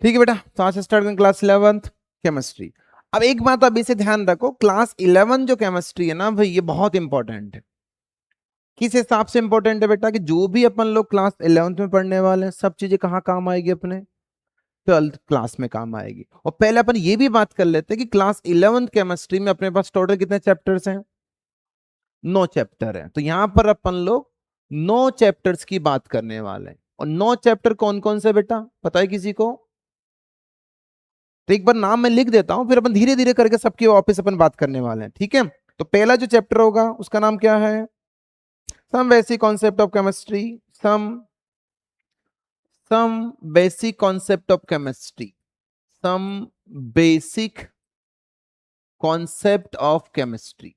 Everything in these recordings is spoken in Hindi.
ठीक है बेटा, तो आज से स्टार्ट करें क्लास 11th केमिस्ट्री। अब एक बात अभी से ध्यान रखो, क्लास 11 जो केमिस्ट्री है ना भाई, ये बहुत इंपॉर्टेंट है। किस हिसाब से इंपॉर्टेंट है बेटा, कि जो भी अपन लोग क्लास 11th में पढ़ने वाले हैं सब चीजें कहाँ काम आएगी, अपने 12th क्लास में काम आएगी। और पहले अपन ये भी बात कर लेते हैं कि क्लास 11th केमिस्ट्री में अपने पास टोटल कितने चैप्टर्स हैं। 9 चैप्टर हैं। तो यहां पर अपन लोग 9 चैप्टर्स की बात करने वाले हैं। और 9 चैप्टर कौन कौन से बेटा, पता है किसी को? तो एक बार नाम मैं लिख देता हूं, फिर अपन धीरे धीरे करके सबके वापस अपन बात करने वाले हैं, ठीक है। तो पहला जो चैप्टर होगा उसका नाम क्या है? Some basic concept of chemistry. Some some basic concept of chemistry. Some basic concept of chemistry,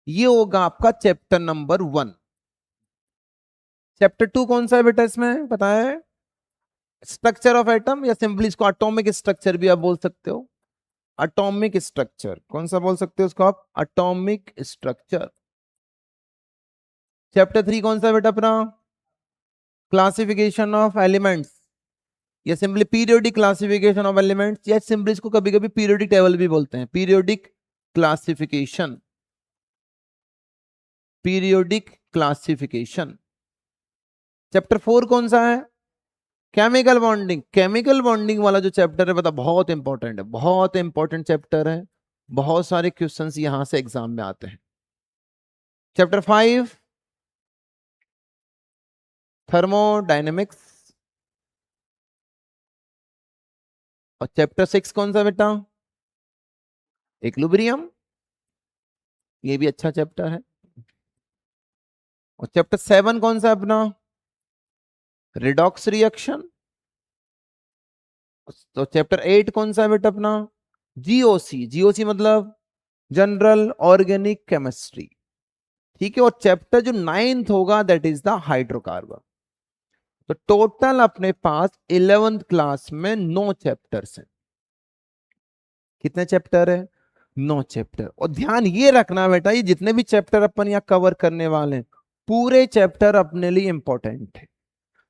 ये होगा आपका चैप्टर नंबर 1। चैप्टर 2 कौन सा है बेटा इसमें, पता है? स्ट्रक्चर ऑफ एटम, या सिंपली इसको एटॉमिक स्ट्रक्चर भी आप बोल सकते हो। एटॉमिक स्ट्रक्चर, कौन सा बोल सकते हो उसको आप? Atomic structure. चैप्टर 3 कौन सा है बेटा अपना? क्लासिफिकेशन ऑफ एलिमेंट्स, या simply periodic classification of elements, या सिंपली इसको कभी कभी पीरियोडिक टेबल भी बोलते हैं। Periodic classification, periodic classification. Chapter 4 कौन सा है? Chemical bonding. केमिकल बॉन्डिंग वाला जो चैप्टर है बता, बहुत इंपॉर्टेंट है, बहुत इंपॉर्टेंट चैप्टर है। बहुत सारे क्वेश्चंस यहां से एग्जाम में आते हैं। Chapter 5 thermodynamics. और चैप्टर 6 कौन सा बेटा? इक्विलिब्रियम, ये भी अच्छा चैप्टर है। और चैप्टर 7 कौन सा अपना? Redox reaction. तो चैप्टर 8 कौन सा है बेटा अपना? जीओसी। जीओसी मतलब जनरल ऑर्गेनिक केमिस्ट्री, ठीक है। और चैप्टर जो 9th होगा दैट इज द हाइड्रोकार्बन। तो टोटल अपने पास 11th क्लास में 9 चैप्टर्स हैं। कितने चैप्टर है? 9 चैप्टर। और ध्यान ये रखना बेटा, ये जितने भी चैप्टर अपन यहाँ कवर करने वाले हैं, पूरे चैप्टर अपने लिए इंपॉर्टेंट है।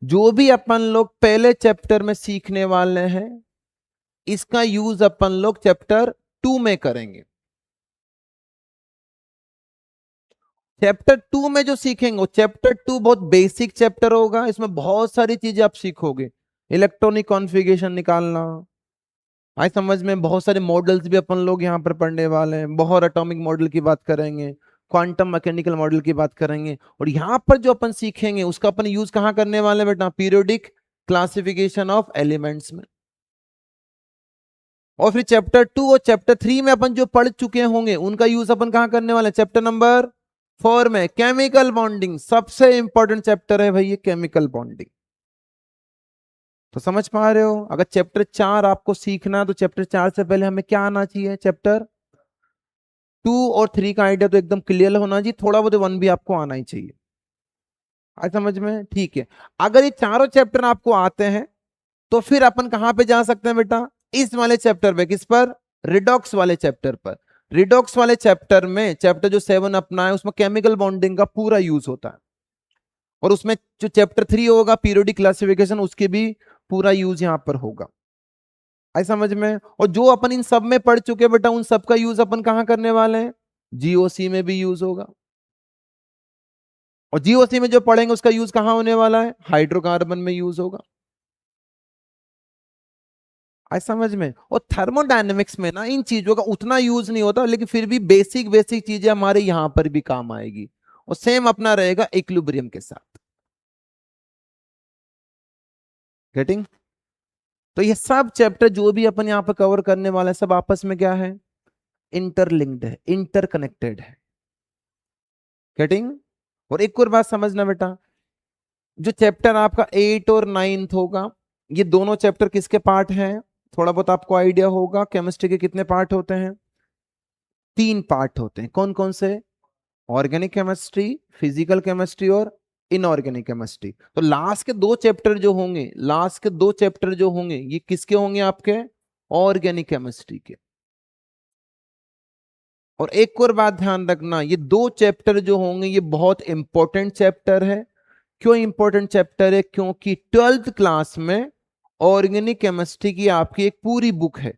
जो भी अपन लोग पहले चैप्टर में सीखने वाले हैं, इसका यूज अपन लोग चैप्टर 2 में करेंगे। चैप्टर 2 में जो सीखेंगे वो चैप्टर 2 बहुत बेसिक चैप्टर होगा। इसमें बहुत सारी चीजें आप सीखोगे। इलेक्ट्रॉनिक कॉन्फ़िगरेशन निकालना, आई समझ में, बहुत सारे मॉडल्स भी अपन लोग यहाँ पर पढ़ने वाले हैं। बहुत एटॉमिक मॉडल की बात करेंगे, क्वांटम मैकेनिकल मॉडल की बात करेंगे। और यहाँ पर जो अपन सीखेंगे उसका अपन यूज कहाँ करने वाले हैं बेटा? पीरियोडिक क्लासिफिकेशन ऑफ एलिमेंट्स में। और फिर चैप्टर 2 और चैप्टर 3 में अपन जो पढ़ चुके होंगे उनका यूज अपन कहाँ करने वाले हैं? चैप्टर नंबर 4 में केमिकल बॉन्डिंग। सबसे इंपॉर्टेंट चैप्टर है भाई ये केमिकल बॉन्डिंग। तो समझ पा रहे हो? अगर चैप्टर 4 आपको सीखना, तो चैप्टर 4 से पहले हमें क्या आना चाहिए? चैप्टर 2 और 3 का आइडिया तो एकदम क्लियर होना चाहिए, थोड़ा बहुत 1 भी आपको आना ही चाहिए। आज समझ में? ठीक है। अगर ये चारों चैप्टर आपको आते हैं तो फिर अपन कहां पे जा सकते हैं बेटा? इस वाले चैप्टर पे। किस पर? रिडॉक्स वाले चैप्टर पर। रिडॉक्स वाले चैप्टर में, चैप्टर जो 7 अपना है, उसमें केमिकल बॉन्डिंग का पूरा यूज होता है। और उसमें जो चैप्टर 3 होगा पीरियोडिक क्लासिफिकेशन, उसके भी पूरा यूज यहां पर होगा। आई समझ में? और जो अपन इन सब में पढ़ चुके बेटा, उन सब का यूज अपन कहां करने वाले हैं? जीओसी में भी यूज होगा। और जीओसी में जो पढ़ेंगे उसका यूज कहां होने वाला है? हाइड्रोकार्बन में यूज होगा। आई समझ में? और थर्मोडायनेमिक्स में ना इन चीजों का उतना यूज नहीं होता, लेकिन फिर भी बेसिक बेसिक चीजें हमारे यहां पर भी काम आएगी। और सेम अपना रहेगा इक्विलिब्रियम के साथ। गेटिंग? तो ये सब चैप्टर जो भी अपन यहां पर कवर करने वाले हैं, सब आपस में क्या है? इंटरलिंक्ड है, इंटरकनेक्टेड है। गेटिंग? और एक और बात समझना बेटा, जो चैप्टर आपका 8 और 9th होगा, ये दोनों चैप्टर किसके पार्ट हैं? थोड़ा बहुत आपको आइडिया होगा केमिस्ट्री के कितने पार्ट होते हैं? 3 पार्ट होते हैं। कौन कौन से? ऑर्गेनिक केमिस्ट्री, फिजिकल केमिस्ट्री और इनऑर्गेनिक केमिस्ट्री। तो लास्ट के 2 चैप्टर जो होंगे, लास्ट के 2 चैप्टर जो होंगे, ये किसके होंगे? आपके ऑर्गेनिक केमिस्ट्री के। और एक और बात ध्यान रखना, ये 2 चैप्टर जो होंगे ये बहुत इंपॉर्टेंट चैप्टर है। क्यों इंपॉर्टेंट चैप्टर है? क्योंकि 12th क्लास में ऑर्गेनिक केमिस्ट्री की आपकी एक पूरी बुक है।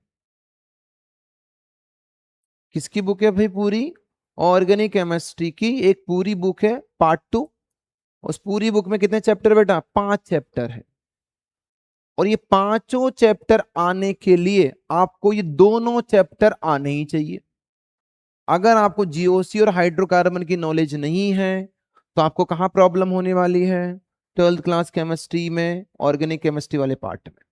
किसकी बुक है भाई? पूरी ऑर्गेनिक केमिस्ट्री की एक पूरी बुक है, पार्ट 2। उस पूरी बुक में कितने चैप्टर बेटा? 5 चैप्टर है। और ये पांचों चैप्टर आने के लिए आपको ये दोनों चैप्टर आने ही चाहिए। अगर आपको जीओसी और हाइड्रोकार्बन की नॉलेज नहीं है तो आपको कहां प्रॉब्लम होने वाली है? 12th क्लास केमिस्ट्री में, ऑर्गेनिक केमिस्ट्री वाले पार्ट में।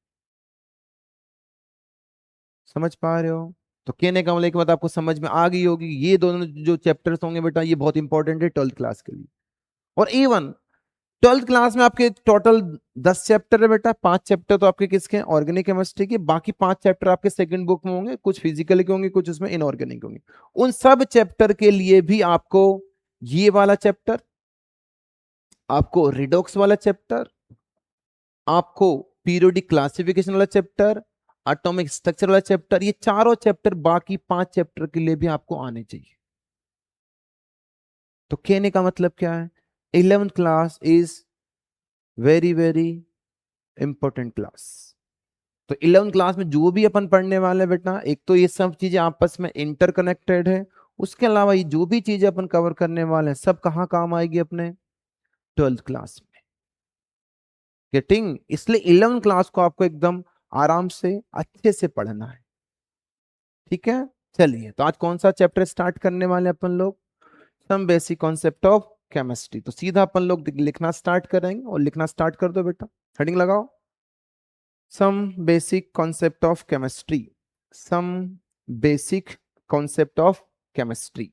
समझ पा रहे हो? तो कहने का मतलब आपको समझ में आ गई होगी ये दोनों जो चैप्टर्स होंगे बेटा ये बहुत इंपॉर्टेंट है 12th क्लास के लिए। और इवन 12th क्लास में आपके टोटल 10 चैप्टर है बेटा। 5 चैप्टर तो आपके किसके? ऑर्गेनिक केमिस्ट्री के। बाकी 5 चैप्टर आपके सेकंड बुक में होंगे, कुछ फिजिकल के होंगे, कुछ उसमें इनऑर्गेनिक होंगे। उन सब चैप्टर के लिए भी आपको ये वाला चैप्टर, आपको रिडॉक्स वाला चैप्टर, आपको पीरियोडिक क्लासिफिकेशन वाला चैप्टर, एटॉमिक स्ट्रक्चर वाला चैप्टर, ये चारों चैप्टर बाकी 5 चैप्टर के लिए भी आपको आने चाहिए। तो कहने का मतलब क्या है? 11th class is very very important class. तो 11th क्लास में जो भी अपन पढ़ने वाले हैं बेटा, एक तो ये सब चीजें आपस में इंटरकनेक्टेड है। उसके अलावा ये जो भी चीजें अपन कवर करने वाले हैं सब कहाँ काम आएगी? अपने 12th क्लास में। गेटिंग? इसलिए 11th क्लास को आपको एकदम आराम से अच्छे से पढ़ना है। ठीक है, चलिए तो आज कौन सा चैप्टर स्टार्ट करने वाले हैं अपन लोग? Some basic concept of chemistry. तो सीधा अपन लोग लिखना स्टार्ट करेंगे, और लिखना स्टार्ट कर दो बेटा, हेडिंग लगाओ। Some basic concept of chemistry. Some basic concept of chemistry.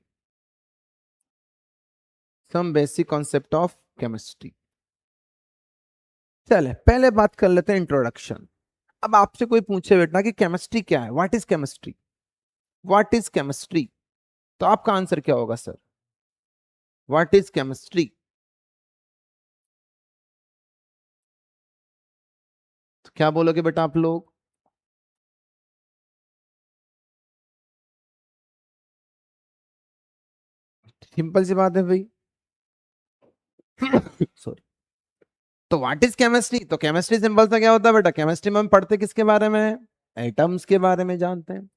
Some basic concept of chemistry. चले पहले बात कर लेते हैं इंट्रोडक्शन। अब आपसे कोई पूछे बेटा कि केमिस्ट्री क्या है, what is chemistry, what is chemistry, तो आपका आंसर क्या होगा सर? What is chemistry? तो क्या बोलोगे बेटा आप लोग? सिंपल सी बात है भाई। सॉरी। तो व्हाट इज केमिस्ट्री? तो केमिस्ट्री सिंपल सा क्या होता है बेटा? केमिस्ट्री में हम पढ़ते किसके बारे में? एटम्स के बारे में जानते हैं।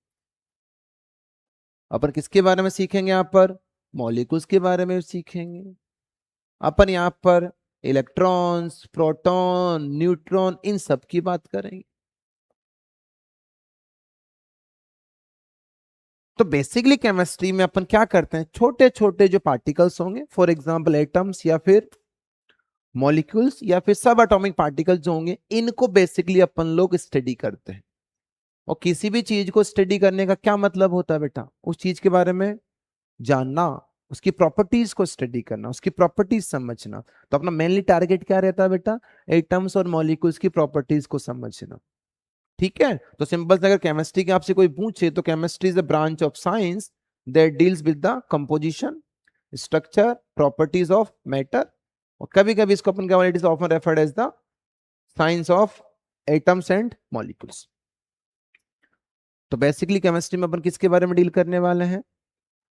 अपन किसके बारे में सीखेंगे यहाँ पर? मॉलिक्यूल्स के बारे में सीखेंगे। अपन यहाँ पर इलेक्ट्रॉन्स, प्रोटॉन, न्यूट्रॉन, इन सब की बात करेंगे। तो बेसिकली केमिस्ट्री में अपन क्या करते हैं? छोटे छोटे जो पार्टिकल्स होंगे, फॉर एग्जांपल एटम्स या फिर मॉलिक्यूल्स या फिर सब एटॉमिक पार्टिकल्स जो होंगे, इनको बेसिकली अपन लोग स्टडी करते हैं। और किसी भी चीज को स्टडी करने का क्या मतलब होता है बेटा? उस चीज के बारे में जानना, उसकी प्रॉपर्टीज को स्टडी करना, उसकी प्रॉपर्टीज समझना। तो अपना मेनली टारगेट क्या रहता है बेटा? एटम्स और मॉलिक्यूल्स की प्रॉपर्टीज को समझना। ठीक है, तो सिंपल से अगर केमिस्ट्री के आपसे कोई पूछे तो chemistry is a branch of science that deals with the composition, structure, properties of matter. और कभी कभी इसको अपन क्या, it is often referred as the science of atoms and molecules. तो बेसिकली केमिस्ट्री में अपन किसके बारे में डील करने वाले हैं?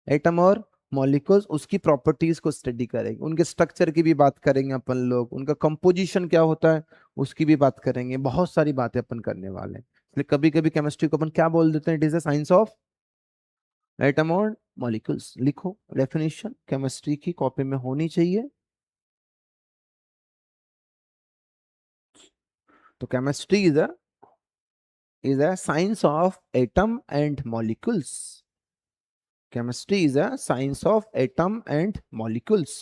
एटम और मॉलिक्यूल्स, उसकी प्रॉपर्टीज को स्टडी करेंगे, उनके स्ट्रक्चर की भी बात करेंगे अपन लोग, उनका कंपोजिशन क्या होता है उसकी भी बात करेंगे। बहुत सारी बातें अपन करने वाले हैं। इसलिए कभी कभी केमिस्ट्री को अपन क्या बोल देते हैं? It is the science of atom और मॉलिक्यूल्स। लिखो डेफिनेशन, केमिस्ट्री की कॉपी में होनी चाहिए। तो chemistry is a science of atom and molecules. Chemistry is a science of atom and molecules.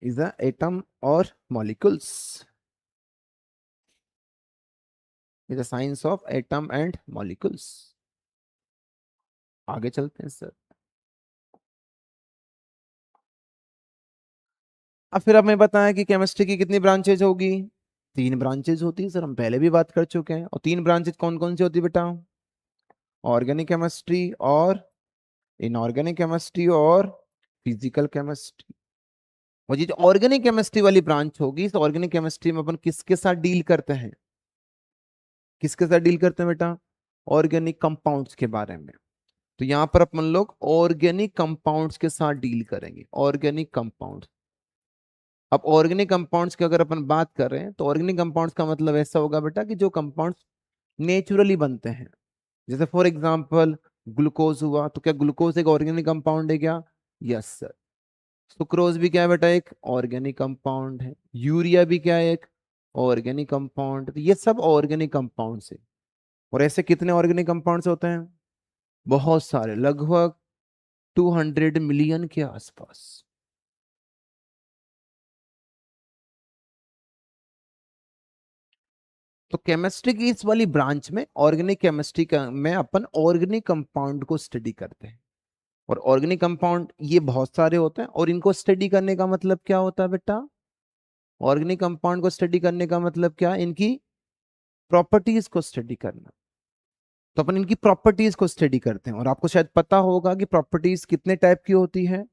Is a atom or molecules. Is a science of atom and molecules. आगे चलते हैं सर। अब फिर हमें बताया कि केमिस्ट्री की कितनी ब्रांचेज होगी? 3 ब्रांचेज होती है सर, हम पहले भी बात कर चुके हैं। और 3 ब्रांचेज कौन कौन सी होती है बेटा? ऑर्गेनिक केमिस्ट्री और इनऑर्गेनिक केमिस्ट्री और फिजिकल केमिस्ट्री। और ये जो ऑर्गेनिक केमिस्ट्री वाली ब्रांच होगी, इस ऑर्गेनिक केमिस्ट्री में अपन किसके साथ डील करते हैं? किसके साथ डील करते हैं बेटा? ऑर्गेनिक कंपाउंड्स के बारे में। तो यहां पर अपन लोग ऑर्गेनिक कंपाउंड्स के साथ डील करेंगे, ऑर्गेनिक कंपाउंड। अब ऑर्गेनिक कंपाउंड्स की अगर अपन बात कर रहे हैं तो ऑर्गेनिक कंपाउंड्स का मतलब ऐसा होगा बेटा कि जो कंपाउंड्स नेचुरली बनते हैं। जैसे फॉर एग्जांपल ग्लूकोज हुआ, तो क्या ग्लूकोज एक ऑर्गेनिक कंपाउंड है क्या? Yes sir. सुक्रोज भी क्या है बेटा? एक ऑर्गेनिक कंपाउंड है। यूरिया भी क्या है? एक ऑर्गेनिक कंपाउंड। तो ये सब ऑर्गेनिक कंपाउंड्स है। और ऐसे कितने ऑर्गेनिक कंपाउंड्स होते हैं? बहुत सारे, लगभग 200 मिलियन के आसपास। तो केमिस्ट्री की इस वाली ब्रांच में, ऑर्गेनिक केमिस्ट्री का में अपन ऑर्गेनिक कंपाउंड को स्टडी करते हैं। और ऑर्गेनिक कंपाउंड ये बहुत सारे होते हैं, और इनको स्टडी करने का मतलब क्या होता है बेटा? ऑर्गेनिक कंपाउंड को स्टडी करने का मतलब क्या? इनकी प्रॉपर्टीज को स्टडी करना। तो अपन इनकी प्रॉपर्टीज को स्टडी करते हैं। और आपको शायद पता होगा कि प्रॉपर्टीज कितने टाइप की होती है?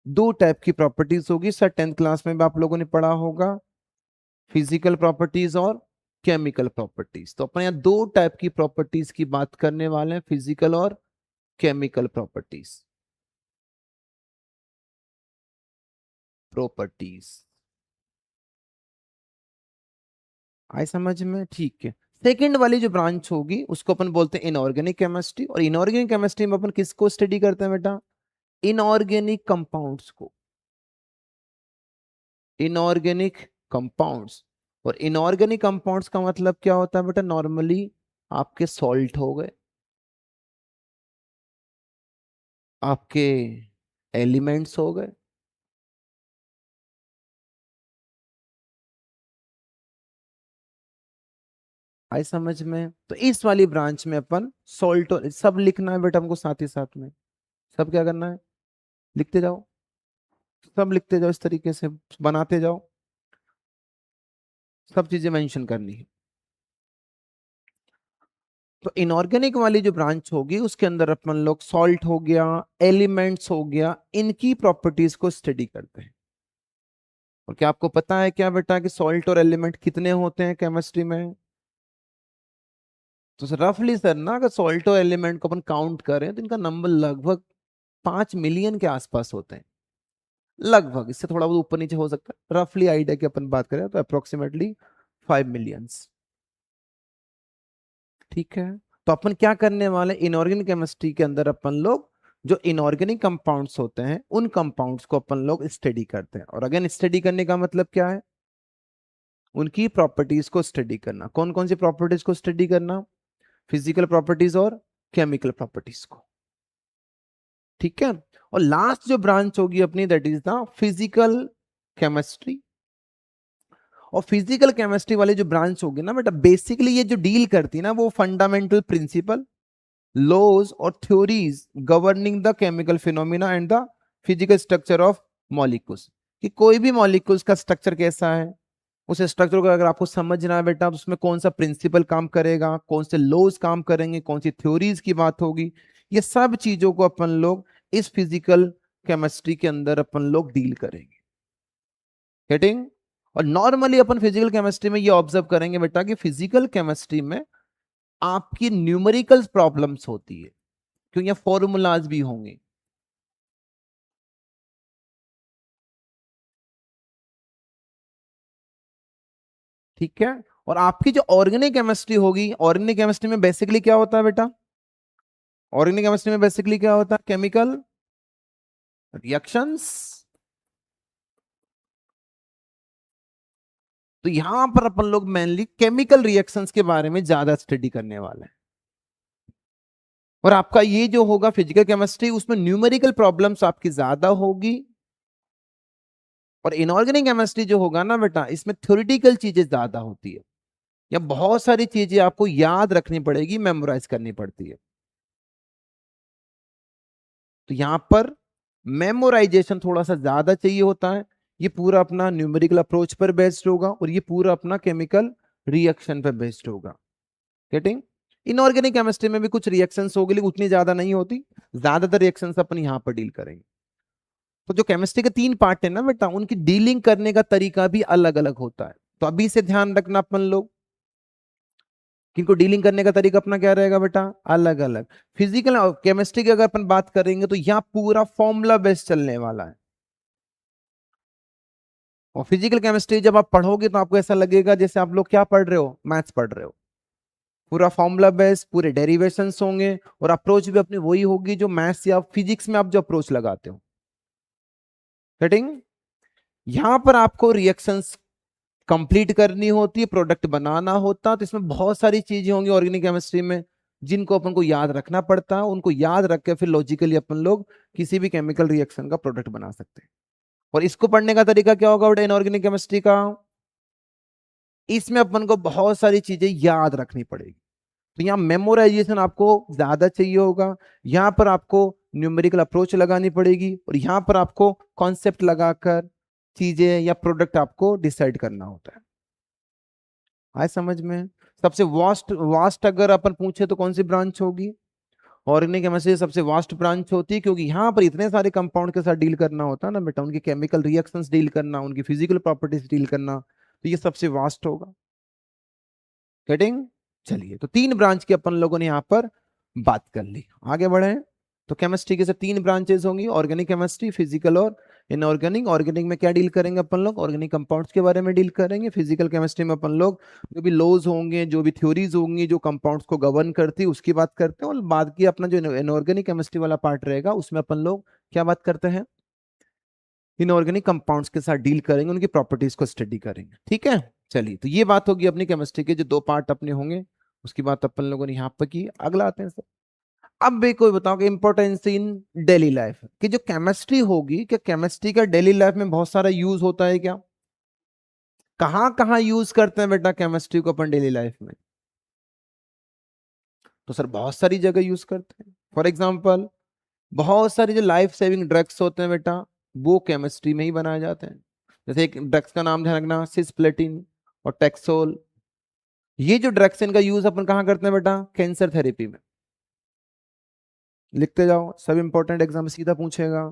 दो टाइप की प्रॉपर्टीज होगी सर, 10th क्लास में भी आप लोगों ने पढ़ा होगा, फिजिकल प्रॉपर्टीज और केमिकल प्रॉपर्टीज। तो अपन यहाँ दो टाइप की प्रॉपर्टीज की बात करने वाले हैं, फिजिकल और केमिकल प्रॉपर्टीज। प्रॉपर्टीज आए समझ में? ठीक है। सेकंड वाली जो ब्रांच होगी उसको अपन बोलते हैं इनऑर्गेनिक केमिस्ट्री। और इनऑर्गेनिक केमिस्ट्री में अपन किसको स्टडी करते हैं बेटा? इनऑर्गेनिक कंपाउंड्स को, इनऑर्गेनिक कंपाउंड्स। और इनऑर्गेनिक कंपाउंड्स का मतलब क्या होता है बेटा? नॉर्मली आपके सॉल्ट हो गए, आपके एलिमेंट्स हो गए। आई समझ में? तो इस वाली ब्रांच में अपन सॉल्ट, सब लिखना है बेटा हमको साथ ही साथ में। सब क्या करना है? लिखते जाओ, सब लिखते जाओ, इस तरीके से बनाते जाओ, सब चीजें मेंशन करनी है। तो इनऑर्गेनिक वाली जो ब्रांच होगी उसके अंदर अपन लोग सॉल्ट हो गया, एलिमेंट्स हो गया, इनकी प्रॉपर्टीज को स्टडी करते हैं। और क्या आपको पता है क्या बेटा कि सॉल्ट और एलिमेंट कितने होते हैं केमिस्ट्री में? तो रफली सर ना, अगर सॉल्ट और एलिमेंट को अपन काउंट करें तो इनका नंबर लगभग 5 मिलियन के आसपास होते हैं। लगभग, इससे थोड़ा बहुत ऊपर नीचे हो सकता है, रफली आइडिया की अपन बात करें तो अप्रोक्सीमेटली 5 मिलियंस। ठीक है। तो अपन क्या करने वाले, इनऑर्गेनिक केमिस्ट्री के अंदर अपन लोग जो इनऑर्गेनिक कंपाउंड्स होते हैं उन कंपाउंड्स को अपन लोग स्टडी करते हैं। और अगेन स्टडी करने का मतलब क्या है? उनकी प्रॉपर्टीज को स्टडी करना। कौन कौन सी प्रॉपर्टीज को स्टडी करना? फिजिकल प्रॉपर्टीज और केमिकल प्रॉपर्टीज को। ठीक है। और लास्ट जो ब्रांच होगी अपनी, that is the physical chemistry. और फिजिकल केमिस्ट्री वाली जो ब्रांच होगी ना बेटा, बेसिकली ये जो डील करती है ना, वो फंडामेंटल प्रिंसिपल, लॉज और theories governing the chemical phenomena and the physical structure of molecules. कि कोई भी मॉलिक्यूल्स का स्ट्रक्चर कैसा है, उस स्ट्रक्चर को अगर आपको समझना है बेटा, तो उसमें कौन सा प्रिंसिपल काम करेगा, कौन से लॉज काम करेंगे, कौन सी थ्योरीज की बात होगी, ये सब चीजों को अपन लोग इस फिजिकल केमिस्ट्री के अंदर अपन लोग डील करेंगे। गेटिंग? और नॉर्मली अपन फिजिकल केमिस्ट्री में ये ऑब्जर्व करेंगे बेटा कि फिजिकल केमिस्ट्री में आपकी न्यूमेरिकल प्रॉब्लम्स होती है, क्योंकि यहाँ फॉर्मूलाज भी होंगे। ठीक है। और आपकी जो ऑर्गेनिक केमिस्ट्री होगी, ऑर्गेनिक केमिस्ट्री में बेसिकली क्या होता है बेटा? ऑर्गेनिक केमिस्ट्री में बेसिकली क्या होता है? Chemical reactions. तो यहां पर अपन लोग मेनली केमिकल रिएक्शंस के बारे में ज्यादा स्टडी करने वाले हैं। और आपका ये जो होगा फिजिकल केमिस्ट्री, उसमें न्यूमेरिकल प्रॉब्लम्स आपकी ज्यादा होगी। और इनऑर्गेनिक केमिस्ट्री जो होगा ना बेटा, इसमें थ्योरेटिकल चीजें ज्यादा होती है, या बहुत सारी चीजें आपको याद रखनी पड़ेगी, मेमोराइज करनी पड़ती है। तो यहां पर मेमोराइजेशन थोड़ा सा ज्यादा चाहिए होता है। ये पूरा अपना न्यूमेरिकल अप्रोच पर बेस्ड होगा, और ये पूरा अपना केमिकल रिएक्शन पर बेस्ड होगा। गेटिंग? इनऑर्गेनिक केमिस्ट्री में भी कुछ रिएक्शंस होगी, लेकिन उतनी ज्यादा नहीं होती। ज्यादातर रिएक्शंस अपन यहां पर डील करेंगे। तो जो केमिस्ट्री के 3 पार्ट है ना बेटा, उनकी डीलिंग करने का तरीका भी अलग अलग होता है। तो अभी से ध्यान रखना अपन लोग किनको डीलिंग करने का तरीका अपना क्या रहेगा बेटा, अलग अलग। फिजिकल केमिस्ट्री की अगर अपन बात करेंगे तो यहाँ पूरा फॉर्मूला बेस्ड चलने वाला है। और फिजिकल केमिस्ट्री जब आप पढ़ोगे तो आपको ऐसा लगेगा जैसे आप लोग क्या पढ़ रहे हो, मैथ्स पढ़ रहे हो। पूरा फॉर्मूला बेस्ड, पूरे डेरिवेशंस होंगे और अप्रोच भी अपनी वही होगी जो मैथ्स या फिजिक्स में आप जो अप्रोच लगाते हो। कटिंग, यहां पर आपको रिएक्शंस कंप्लीट करनी होती है, प्रोडक्ट बनाना होता है, तो इसमें बहुत सारी चीजें होंगी ऑर्गेनिक केमिस्ट्री में जिनको अपन को याद रखना पड़ता है। उनको याद रख के फिर लॉजिकली अपन लोग किसी भी केमिकल रिएक्शन का प्रोडक्ट बना सकते हैं। और इसको पढ़ने का तरीका क्या होगा बेटा इनऑर्गेनिक केमिस्ट्री का, इसमें अपन को बहुत सारी चीजें याद रखनी पड़ेगी। तो यहाँ मेमोराइजेशन आपको ज्यादा चाहिए होगा, यहाँ पर आपको न्यूमेरिकल अप्रोच लगानी पड़ेगी और यहाँ पर आपको कॉन्सेप्ट लगाकर चीजें या प्रोडक्ट आपको डिसाइड करना होता है। आए समझ में। सबसे वास्ट वास्ट अगर अपन पूछे तो कौन सी ब्रांच होगी, ऑर्गेनिक केमिस्ट्री सबसे वास्ट ब्रांच होती है, क्योंकि यहाँ पर इतने सारे कंपाउंड के साथ डील करना होता है ना बेटा, उनकी केमिकल रिएक्शंस डील करना, उनकी फिजिकल प्रॉपर्टीज डील करना, तो ये सबसे वास्ट होगा। गेटिंग, चलिए तो 3 ब्रांच की अपन लोगों ने यहाँ पर बात कर ली। आगे बढ़े तो केमिस्ट्री के से 3 ब्रांचेस होंगी, ऑर्गेनिक केमिस्ट्री, फिजिकल और इनऑर्गेनिक। ऑर्गेनिक में क्या डील करेंगे अपन लोग, ऑर्गेनिक कंपाउंड्स के बारे में डील करेंगे। फिजिकल केमिस्ट्री में अपन लोग जो भी लॉज होंगे, जो भी थ्योरीज होंगी जो कंपाउंड्स को गवर्न करती है उसकी बात करते हैं। और बाद की अपना जो इनऑर्गेनिक केमिस्ट्री वाला पार्ट रहेगा उसमें अपन लोग क्या बात करते हैं, इनऑर्गेनिक कंपाउंड्स के साथ डील करेंगे, उनकी प्रॉपर्टीज को स्टडी करेंगे। ठीक है, चलिए तो ये बात होगी अपनी केमिस्ट्री के जो 2 पार्ट अपने होंगे, उसकी बात अपन लोगों ने यहाँ पर की। अगला आते हैं सर, अब भी कोई बताओ कि इंपॉर्टेंस इन डेली लाइफ कि जो केमिस्ट्री होगी, क्या केमिस्ट्री का डेली लाइफ में बहुत सारा यूज होता है क्या, कहां कहां यूज करते हैं बेटा केमिस्ट्री को अपन डेली लाइफ में, तो सर बहुत सारी जगह यूज करते हैं। फॉर एग्जाम्पल बहुत सारी जो लाइफ सेविंग ड्रग्स होते हैं बेटा वो केमिस्ट्री में ही बनाए जाते हैं। जैसे एक ड्रग्स का नाम ध्यान रखना, सिस्प्लेटिन और टेक्सोल। ये जो ड्रग्स इनका यूज अपन कहां करते हैं बेटा, कैंसर थेरेपी में। लिखते जाओ, सब इंपॉर्टेंट एग्जाम सीधा पूछेगा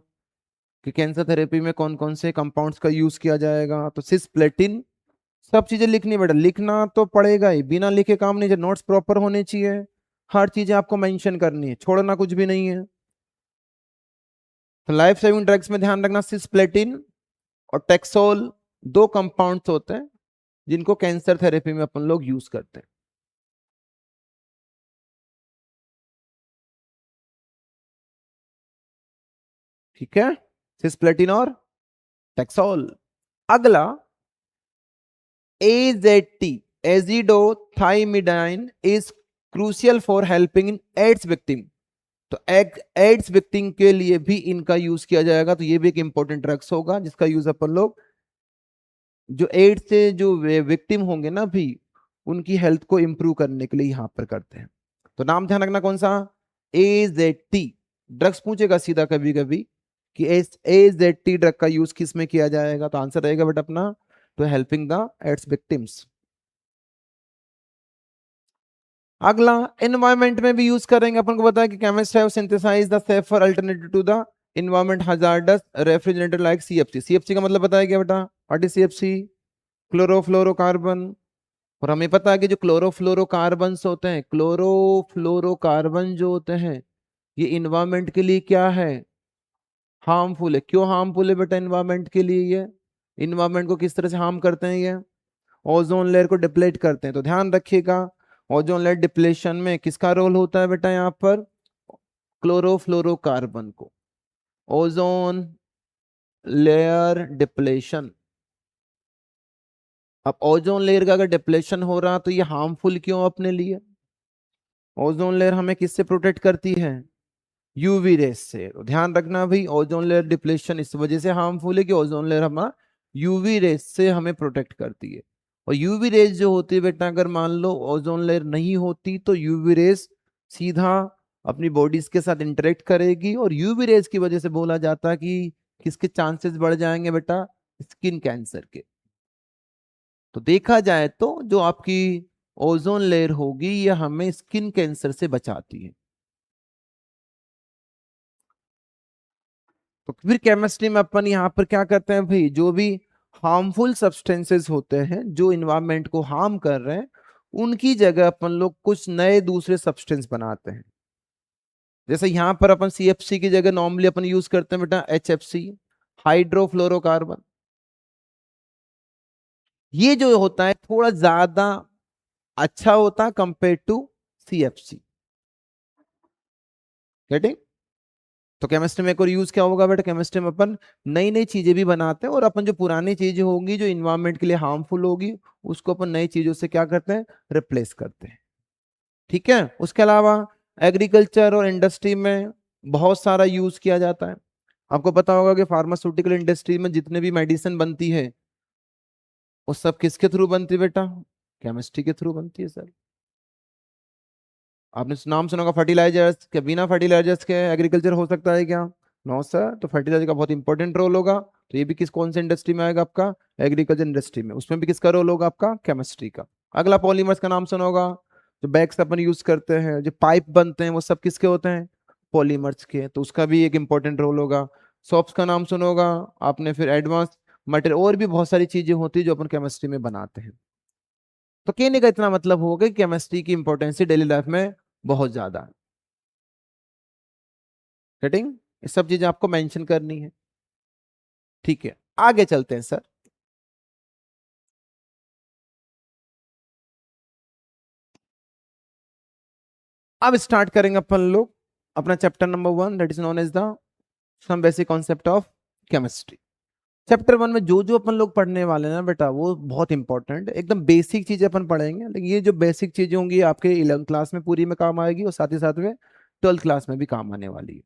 कि कैंसर थेरेपी में कौन कौन से कंपाउंड्स का यूज किया जाएगा। तो सिस्प्लेटिन, सब चीजें लिखनी बेटा, लिखना तो पड़ेगा ही, बिना लिखे काम नहीं। नोट्स प्रॉपर होने चाहिए, हर चीजें आपको मेंशन करनी है, छोड़ना कुछ भी नहीं है। तो लाइफ सेविंग ड्रग्स में ध्यान रखना सिस्प्लेटिन और टेक्सोल 2 कंपाउंड्स होते हैं जिनको कैंसर थेरेपी में अपन लोग यूज करते हैं। ठीक है, सिस्प्लेटिन और टेक्सोल। अगला AZT, azidothymidine is crucial for helping in AIDS victim. तो एड्स विक्टिम के लिए भी इनका यूज किया जाएगा। तो ये भी एक इंपॉर्टेंट ड्रग्स होगा जिसका यूज अपन लोग जो एड्स से जो विक्टिम होंगे ना भी उनकी हेल्थ को इंप्रूव करने के लिए यहां पर करते हैं। तो नाम ध्यान रखना कौन सा, AZT। ड्रग्स पूछेगा सीधा कभी कभी कि AZT ड्रग का यूज किस में किया जाएगा, तो आंसर रहेगा बट अपना तो हेल्पिंग द एड्स विक्टिम्स। अगला एनवायरमेंट में भी यूज करेंगे, अपन को बताया कि chemist have synthesize the safer alternative to the environment hazardous refrigerator like CFC। CFC का मतलब बताया क्या बेटा, व्हाट इज CFC, क्लोरोफ्लोरोकार्बन। और हमें पता है कि जो क्लोरोफ्लोरोकार्बन्स होते हैं, क्लोरोफ्लोरोकार्बन जो होते हैं ये इन्वायरमेंट के लिए क्या है, हार्मफुल है। क्यों हार्मफुल है बेटा इन्वायरमेंट के लिए, ये इन्वायरमेंट को किस तरह से हार्म करते हैं, ये ओजोन लेयर को डिप्लेट करते हैं। तो ध्यान रखिएगा ओजोन लेयर डिप्लेशन में किसका रोल होता है बेटा, यहाँ पर क्लोरोफ्लोरोकार्बन को। ओजोन लेयर डिप्लेशन, अब ओजोन लेयर का अगर डिप्लेशन हो रहा तो ये हार्मफुल क्यों अपने लिए, ओजोन लेयर हमें किससे प्रोटेक्ट करती है, यूवी रेस से। तो ध्यान रखना भाई ओजोन लेयर डिप्लेशन इस वजह से हार्मफुल है कि ओजोन लेयर हमारा यूवी रेस से हमें प्रोटेक्ट करती है। और यूवी रेस जो होती है बेटा अगर मान लो ओजोन लेयर नहीं होती तो यूवी रेस सीधा अपनी बॉडीज के साथ इंटरेक्ट करेगी और यूवी रेस की वजह से बोला जाता है कि किसके चांसेस बढ़ जाएंगे बेटा, स्किन कैंसर के। तो देखा जाए तो जो आपकी ओजोन लेयर होगी ये हमें स्किन कैंसर से बचाती है। तो फिर केमिस्ट्री में अपन यहाँ पर क्या करते हैं भाई, जो भी हार्मफुल सब्सटेंसेस होते हैं जो इन्वायरमेंट को हार्म कर रहे हैं उनकी जगह अपन लोग कुछ नए दूसरे सब्सटेंस बनाते हैं। जैसे यहां पर अपन CFC की जगह नॉर्मली अपन यूज करते हैं बेटा HFC, हाइड्रोफ्लोरोकार्बन। ये जो होता है थोड़ा ज्यादा अच्छा होता है कंपेयर टू CFC। गेटिंग? तो केमिस्ट्री में एक और यूज क्या होगा बेटा, केमिस्ट्री में अपन नई नई चीजें भी बनाते हैं, और अपन जो पुरानी चीजें होंगी जो इन्वायरमेंट के लिए हार्मफुल होगी उसको अपन नई चीजों से क्या करते हैं, रिप्लेस करते हैं। ठीक है। उसके अलावा एग्रीकल्चर और इंडस्ट्री में बहुत सारा यूज किया जाता है। आपको पता होगा कि फार्मास्यूटिकल इंडस्ट्री में जितने भी मेडिसिन बनती है वो सब किसके थ्रू बनती है बेटा, केमिस्ट्री के थ्रू बनती है सर। आपने नाम सुना होगा फर्टिलाइजर्स, क्या बिना फर्टिलाइजर्स के एग्रीकल्चर हो सकता है क्या? No sir. तो फर्टिलाइजर का बहुत इंपॉर्टेंट रोल होगा। तो ये भी किस कौन से इंडस्ट्री में आएगा आपका, एग्रीकल्चर इंडस्ट्री में, उसमें भी किसका रोल होगा आपका, केमिस्ट्री का। अगला पॉलीमर्स का नाम सुना होगा, जो बैग्स अपन यूज करते हैं, जो पाइप बनते हैं वो सब किसके होते हैं, पॉलीमर्स के, तो उसका भी एक इंपॉर्टेंट रोल होगा। सॉप्स का नाम सुना होगा आपने, फिर एडवांस मटेरियल, और भी बहुत सारी चीजें होती है जो अपन केमिस्ट्री में बनाते हैं। तो कहने का इतना मतलब होगा कि केमिस्ट्री की इंपॉर्टेंस डेली लाइफ में बहुत ज्यादा है। सेटिंग, ये सब चीजें आपको मेंशन करनी है। ठीक है, आगे चलते हैं सर। अब स्टार्ट करेंगे अपन लोग अपना chapter number 1, that is known as the some basic concept of chemistry. Chapter 1 में जो जो अपन लोग पढ़ने वाले हैं ना बेटा, वो बहुत इंपॉर्टेंट एकदम बेसिक चीजें अपन पढ़ेंगे, लेकिन ये जो बेसिक चीजें होंगी आपके 11th क्लास में पूरी में काम आएगी, और साथ ही साथ में 12th क्लास में भी काम आने वाली है।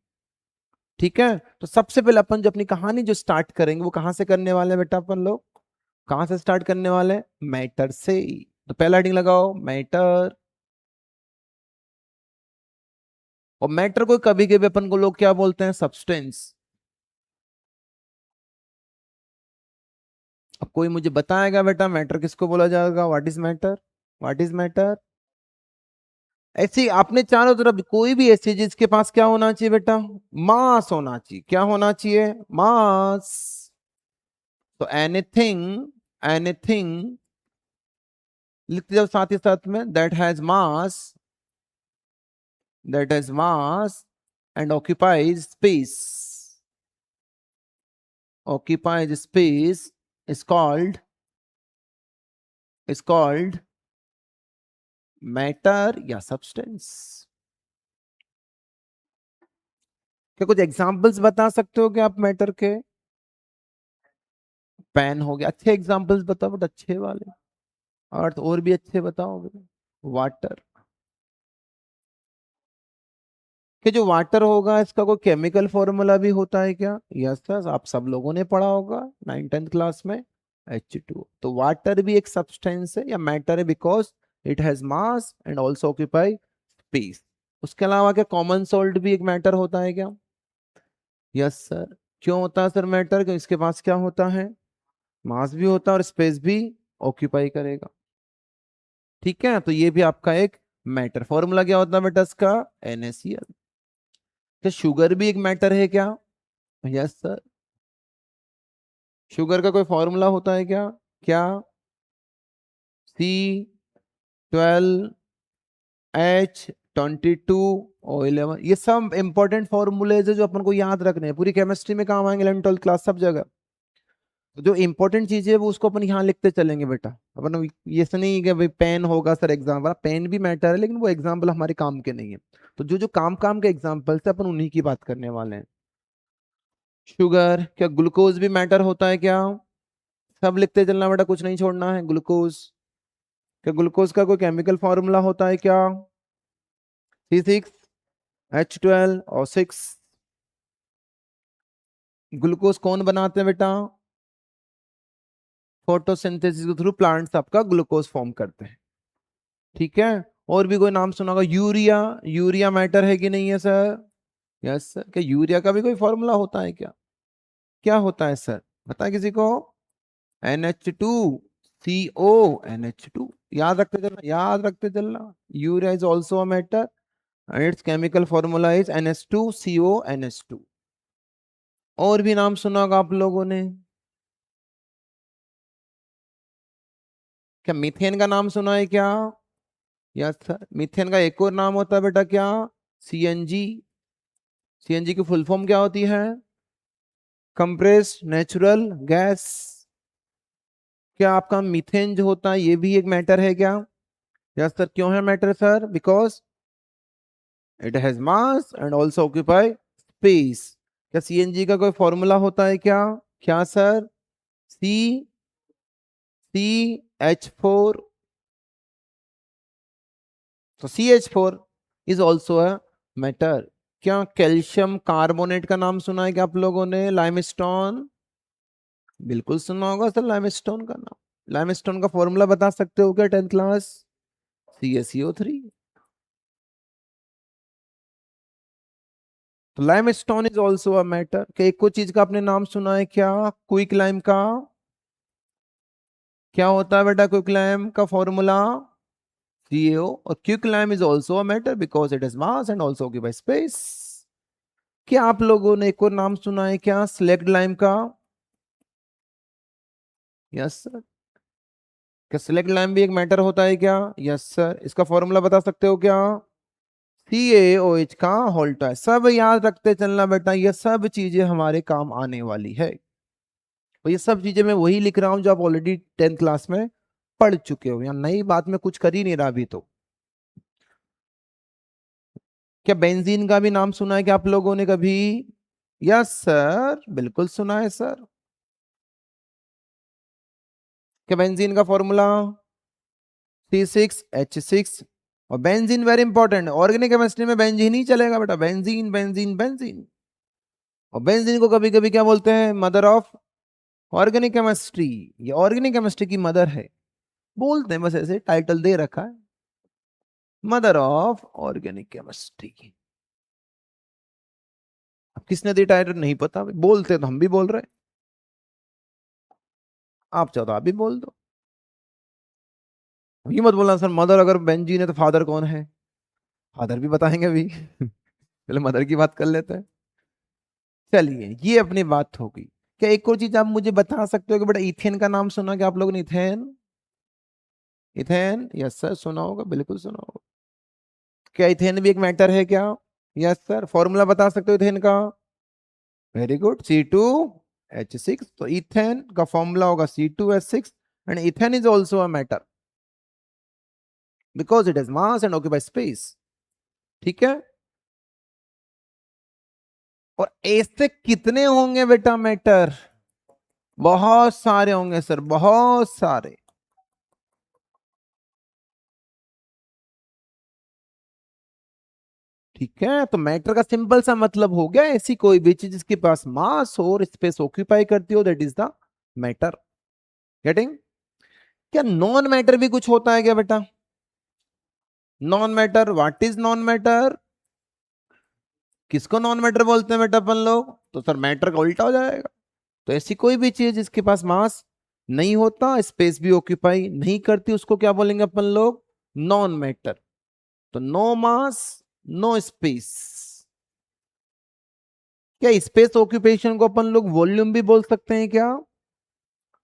ठीक है। तो सबसे पहले अपन जो अपनी कहानी जो स्टार्ट करेंगे वो कहां से करने वाले हैं बेटा, अपन लोग कहां से स्टार्ट करने वाले हैं, मैटर से। तो पहला हेडिंग लगाओ, मैटर। और मैटर को कभी कभी अपन को लोग क्या बोलते हैं, सब्सटेंस। अब कोई मुझे बताएगा बेटा मैटर किसको बोला जाएगा, what is matter, what is matter. ऐसी आपने चारों तरफ कोई भी ऐसी जिसके पास क्या होना चाहिए बेटा, मास होना चाहिए। क्या होना चाहिए, मास। तो एनीथिंग, एनीथिंग लिखते जाओ साथ ही साथ में, that has mass, that has mass and occupies space, occupies space is called matter या substance। क्या कुछ एग्जांपल्स बता सकते हो क्या आप मैटर के? पेन हो गया, अच्छे एग्जांपल्स बताओ बट अच्छे वाले, और भी अच्छे बताओ। वाटर, कि जो वाटर होगा इसका कोई केमिकल फॉर्मूला भी होता है क्या? यस सर, आप सब लोगों ने पढ़ा होगा 9th क्लास में, H2। तो वाटर भी एक सब्सटेंस है या मैटर है, because it has mass and also occupy space. उसके अलावा क्या कॉमन सॉल्ट भी एक मैटर होता है क्या? Yes sir. क्यों होता है सर मैटर, क्योंकि इसके पास क्या होता है, मास भी होता है और स्पेस भी ऑक्यूपाई करेगा। ठीक है, तो ये भी आपका एक मैटर। फॉर्मूला क्या होता है बेटा इसका, NaCl। तो शुगर भी एक मैटर है क्या? Yes sir. शुगर का कोई फॉर्मूला होता है क्या? क्या, C12H22O11। ये सब इंपॉर्टेंट फॉर्मूलेज है जो अपन को याद रखने हैं, पूरी केमिस्ट्री में काम आएंगे, 11th क्लास सब जगह। तो जो इंपॉर्टेंट चीजें है वो उसको अपन यहाँ लिखते चलेंगे बेटा। अपन ये से नहीं कि भाई पेन होगा सर एग्जाम्पल, पेन भी मैटर है लेकिन वो एग्जाम्पल हमारे काम के नहीं है। तो जो जो काम काम के एग्जाम्पल्स है अपन उन्हीं की बात करने वाले हैं। शुगर, क्या ग्लूकोज भी मैटर होता है क्या? सब लिखते चलना बेटा, कुछ नहीं छोड़ना है। ग्लूकोज, क्या ग्लूकोज का कोई केमिकल फॉर्मूला होता है क्या? C6H12O6। ग्लूकोज कौन बनाते हैं बेटा, फोटोसिंथेसिस के थ्रू प्लांट्स आपका ग्लूकोज फॉर्म करते हैं। ठीक है। और भी कोई नाम सुना होगा, यूरिया। यूरिया मैटर है कि नहीं है सर? Yes sir. क्या यूरिया का भी कोई फॉर्मूला होता है क्या? क्या होता है सर, बता किसी को। NH2CO NH2, याद रखते चलना, याद रखते चलना। Urea is also a matter and its chemical formula is NH2CONH2। और भी नाम सुना होगा आप लोगों ने, क्या मीथेन का नाम सुना है क्या? Yes sir. मीथेन का एक और नाम होता है बेटा क्या? सीएनजी। सीएनजी की फुल फॉर्म क्या होती है? Compressed natural gas. क्या आपका मीथेन जो होता है ये भी एक मैटर है क्या? Yes sir. क्यों है matter sir? Because it has mass and also occupy space. क्या सीएनजी का कोई फॉर्मूला होता है क्या? क्या सर? सी CH4। तो CH4 is also a metal. क्या कैल्शियम कार्बोनेट का नाम सुना है क्या आप लोगों ने? लाइमस्टोन। बिल्कुल सुना होगा सर लाइमस्टोन का नाम। लाइमस्टोन का फॉर्मूला बता सकते हो क्या 10th क्लास? CaCO3। तो limestone is also a metal. क्या एक को चीज का आपने नाम सुना है क्या? क्विक लाइम का। क्या होता है बेटा क्विक लाइम का फॉर्मूला? CaO। और quick lime is also a metal because it is mass and also occupy space. क्या आप लोगों ने एक और नाम सुना है क्या? स्लेक्ड लाइम का। Yes sir. क्या सिलेक्ट लाइम भी एक मैटर होता है क्या? Yes sir. इसका फॉर्मूला बता सकते हो क्या? CaOH का होल्टा है। सब याद रखते चलना बेटा, ये सब चीजें हमारे काम आने वाली है। और ये सब चीजें मैं वही लिख रहा हूं जो आप ऑलरेडी 10th क्लास में पढ़ चुके हो, या नई बात में कुछ कर ही नहीं रहा अभी तो। क्या बेंजीन का भी नाम सुना है क्या आप लोगों ने कभी? यस सर, बिल्कुल सुना है सर। क्या बेंजीन का फॉर्मूला? C6H6। और benzene very important, organic chemistry में बेंजीन ही चलेगा बेटा, बेंजीन बेंजीन बेंजीन। और बेंजीन को कभी कभी क्या बोलते हैं? Mother of organic chemistry. ये ऑर्गेनिक केमिस्ट्री की मदर है, बोलते हैं, बस ऐसे टाइटल दे रखा है, मदर ऑफ ऑर्गेनिक केमिस्ट्री। अब किसने दी टाइटल नहीं पता, बोलते तो हम भी बोल रहे हैं, आप चाहो तो आप भी बोल दो। ये मत बोलना सर मदर अगर बेंजीन है तो फादर कौन है? फादर भी बताएंगे अभी पहले मदर की बात कर लेते हैं। चलिए ये अपनी बात होगी। क्या एक और चीज आप मुझे बता सकते हो कि बेटा इथेन का नाम सुना क्या आप लोगों ने? इथेन। इथेन यस सर, सुना होगा, बिल्कुल सुना होगा। क्या इथेन भी एक मैटर है क्या? Yes sir. फॉर्मूला बता सकते हो इथेन का? Very good, C2H6। तो इथेन का फॉर्मूला होगा C2H6 and ethane is also a matter because it is mass and occupy space. ठीक है। और ऐसे कितने होंगे बेटा मैटर? बहुत सारे होंगे सर, बहुत सारे। ठीक है। तो मैटर का सिंपल सा मतलब हो गया ऐसी कोई भी चीज जिसके पास मास हो और स्पेस ऑक्यूपाई करती हो, that is the matter. Getting? क्या नॉन मैटर भी कुछ होता है क्या बेटा? Non matter, what is non matter? किसको नॉन मैटर बोलते हैं बेटा अपन लोग? तो सर मैटर का उल्टा हो जाएगा। तो ऐसी कोई भी चीज जिसके पास मास नहीं होता, स्पेस भी ऑक्यूपाई नहीं करती, उसको क्या बोलेंगे अपन लोग? Non matter. तो नो मास, नो स्पेस। क्या स्पेस ऑक्यूपेशन को अपन लोग वॉल्यूम भी बोल सकते हैं क्या?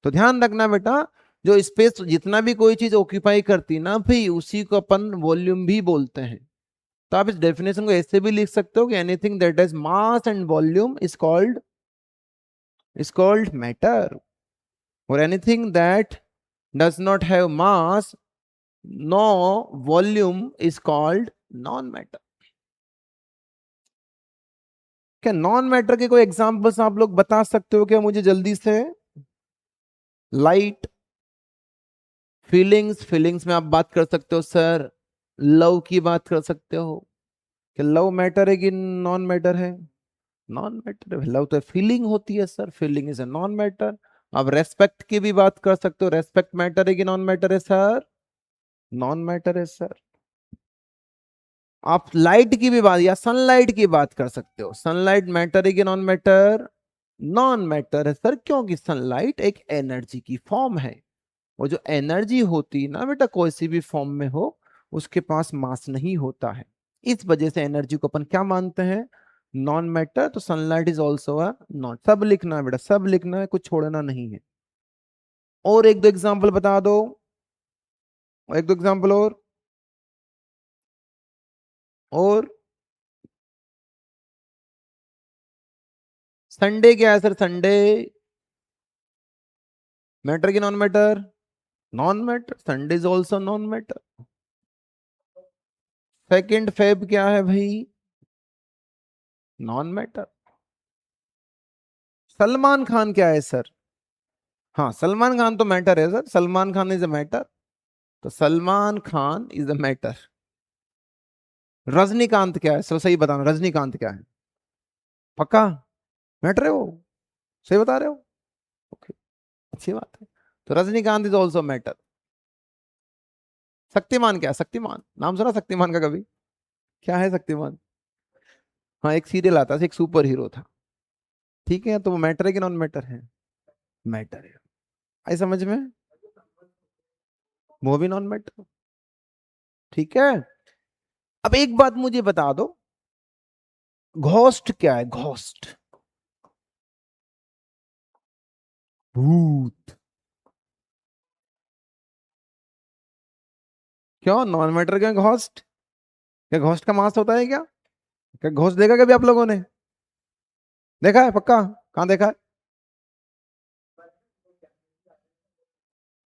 तो ध्यान रखना बेटा, जो स्पेस जितना भी कोई चीज ऑक्यूपाई करती ना भाई, उसी को अपन वॉल्यूम भी बोलते हैं। तो आप इस डेफिनेशन को ऐसे भी लिख सकते हो कि anything that has mass and volume is called matter, और anything that does not have mass no volume is called non matter. क्या नॉन मैटर के कोई एग्जांपल्स आप लोग बता सकते हो क्या मुझे जल्दी से? लाइट। फीलिंग्स, फीलिंग्स में आप बात कर सकते हो सर, लव की बात कर सकते हो। कि लव मैटर है कि नॉन मैटर है? नॉन मैटर है। लव तो फीलिंग होती है sir, feeling is a non matter. आप रेस्पेक्ट की भी बात कर सकते हो, रेस्पेक्ट मैटर है कि नॉन मैटर है सर? नॉन मैटर है सर। आप लाइट की भी बात या सनलाइट की बात कर सकते हो, सनलाइट मैटर है कि नॉन मैटर? नॉन मैटर है सर, क्योंकि सनलाइट एक एनर्जी की फॉर्म है। वो जो एनर्जी होती है ना बेटा, कोई सी भी फॉर्म में हो, उसके पास मास नहीं होता है। इस वजह से एनर्जी को अपन क्या मानते हैं? Non matter. तो sunlight is also a non. सब लिखना है बेटा, सब लिखना है, कुछ छोड़ना नहीं है। और एक दो एग्जाम्पल बता दो, एक दो एग्जाम्पल और। और संडे क्या है सर? संडे मैटर की non matter? Non matter. Sunday is also non matter. Second Feb क्या है भाई? Non matter. सलमान खान क्या है सर? हाँ, सलमान खान तो मैटर है sir, Salman Khan is a matter. तो Salman Khan is a matter. Rajinikanth क्या है सर? सही बताना, रजनीकांत क्या है? पक्का मैटर है वो? सही बता रहे हो? ओके, अच्छी बात है। तो Rajinikanth is also matter. Shaktimaan क्या है? शक्तिमान नाम सुना शक्तिमान का कभी? क्या है शक्तिमान? हाँ, एक सीरियल आता था, एक सुपर हीरो था। ठीक है, तो वो मैटर है कि नॉन मैटर है? मैटर है। आई समझ में? वो भी नॉन मैटर। ठीक है। अब एक बात मुझे बता दो, घोस्ट क्या है? घोस्ट, भूत। क्यों नॉन मैटर? क्यों घोस्ट? क्या घोस्ट का मांस होता है क्या? क्या घोस्ट देखा कभी आप लोगों ने? देखा है पक्का? कहाँ देखा है?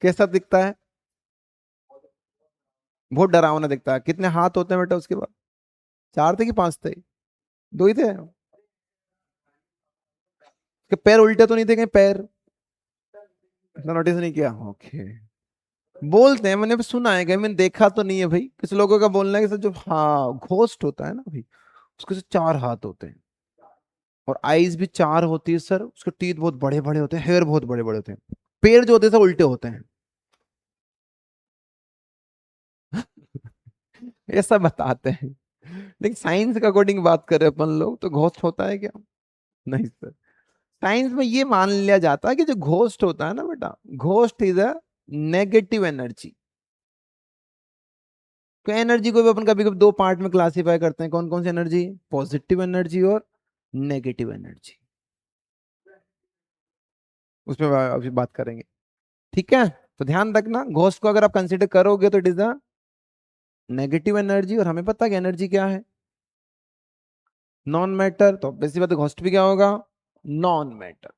कैसा दिखता है? बहुत डरावना दिखता है। कितने हाथ होते हैं बेटा उसके बाद? चार थे कि पांच थे? दो ही थे? उसके पैर उल्टे तो नहीं थे कहीं? पैर इतना नोटिस नहीं किया? ओके। बोलते हैं, मैंने भी सुना है, कहीं मैंने देखा तो नहीं है भाई। कुछ लोगों का बोलना है कि सर जो हाँ घोस्ट होता है ना भाई, उसके से चार हाथ होते हैं और आईज भी चार होती है सर। उसके टीथ बहुत बड़े बड़े होते हैं, हेयर बहुत बड़े बड़े होते हैं, पैर जो होते हैं सब उल्टे होते हैं। ऐसा बताते हैं। लेकिन साइंस के अकॉर्डिंग बात करें अपन लोग, तो घोस्ट होता है क्या? नहीं सर। साइंस में ये मान लिया जाता है कि जो घोस्ट होता है ना बेटा, ghost is a negative energy. तो एनर्जी को भी अपन कभी कभी दो पार्ट में क्लासिफाई करते हैं। कौन कौन सी एनर्जी? पॉजिटिव एनर्जी और नेगेटिव एनर्जी। उसमें अभी बात करेंगे। ठीक है, तो ध्यान रखना, घोस्ट को अगर आप कंसिडर करोगे तो it is a negative energy. और हमें पता है कि एनर्जी क्या है? Non matter. तो बेसिक बात है, घोस्ट भी क्या होगा? Non matter.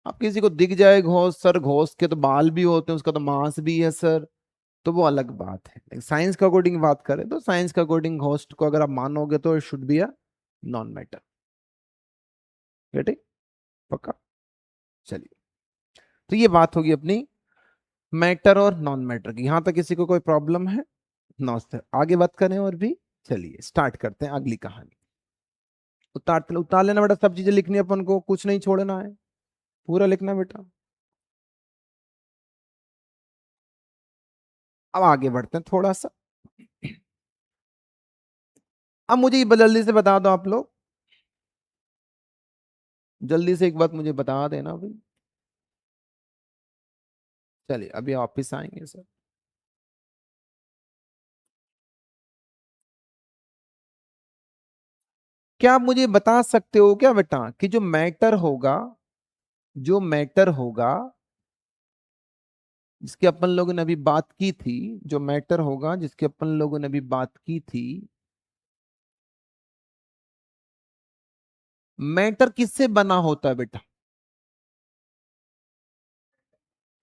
अब किसी को दिख जाए घोस्ट, सर घोस्ट के तो बाल भी होते हैं, उसका तो मांस भी है सर, तो वो अलग बात है। लेकिन साइंस के अकॉर्डिंग बात करें तो साइंस के अकॉर्डिंग घोस्ट को अगर आप मानोगे तो it should be a non matter. पक्का? चलिए, तो ये बात होगी अपनी मैटर और नॉन मैटर की। यहां तक किसी को कोई प्रॉब्लम है? No sir. आगे बात करें और भी। चलिए स्टार्ट करते हैं अगली कहानी। उतार उतार लेना बेटा, सब चीजें लिखनी है अपन को, कुछ नहीं छोड़ना है, पूरा लिखना बेटा। अब आगे बढ़ते हैं थोड़ा सा। अब मुझे ये जल्दी से बता दो आप लोग, जल्दी से एक बात मुझे बता देना भाई। चलिए अभी वापिस आएंगे सर। क्या आप मुझे बता सकते हो क्या बेटा कि जो मैटर होगा जिसकी अपन लोगों ने अभी बात की थी, जो मैटर होगा जिसकी अपन लोगों ने अभी बात की थी, मैटर किससे बना होता है बेटा?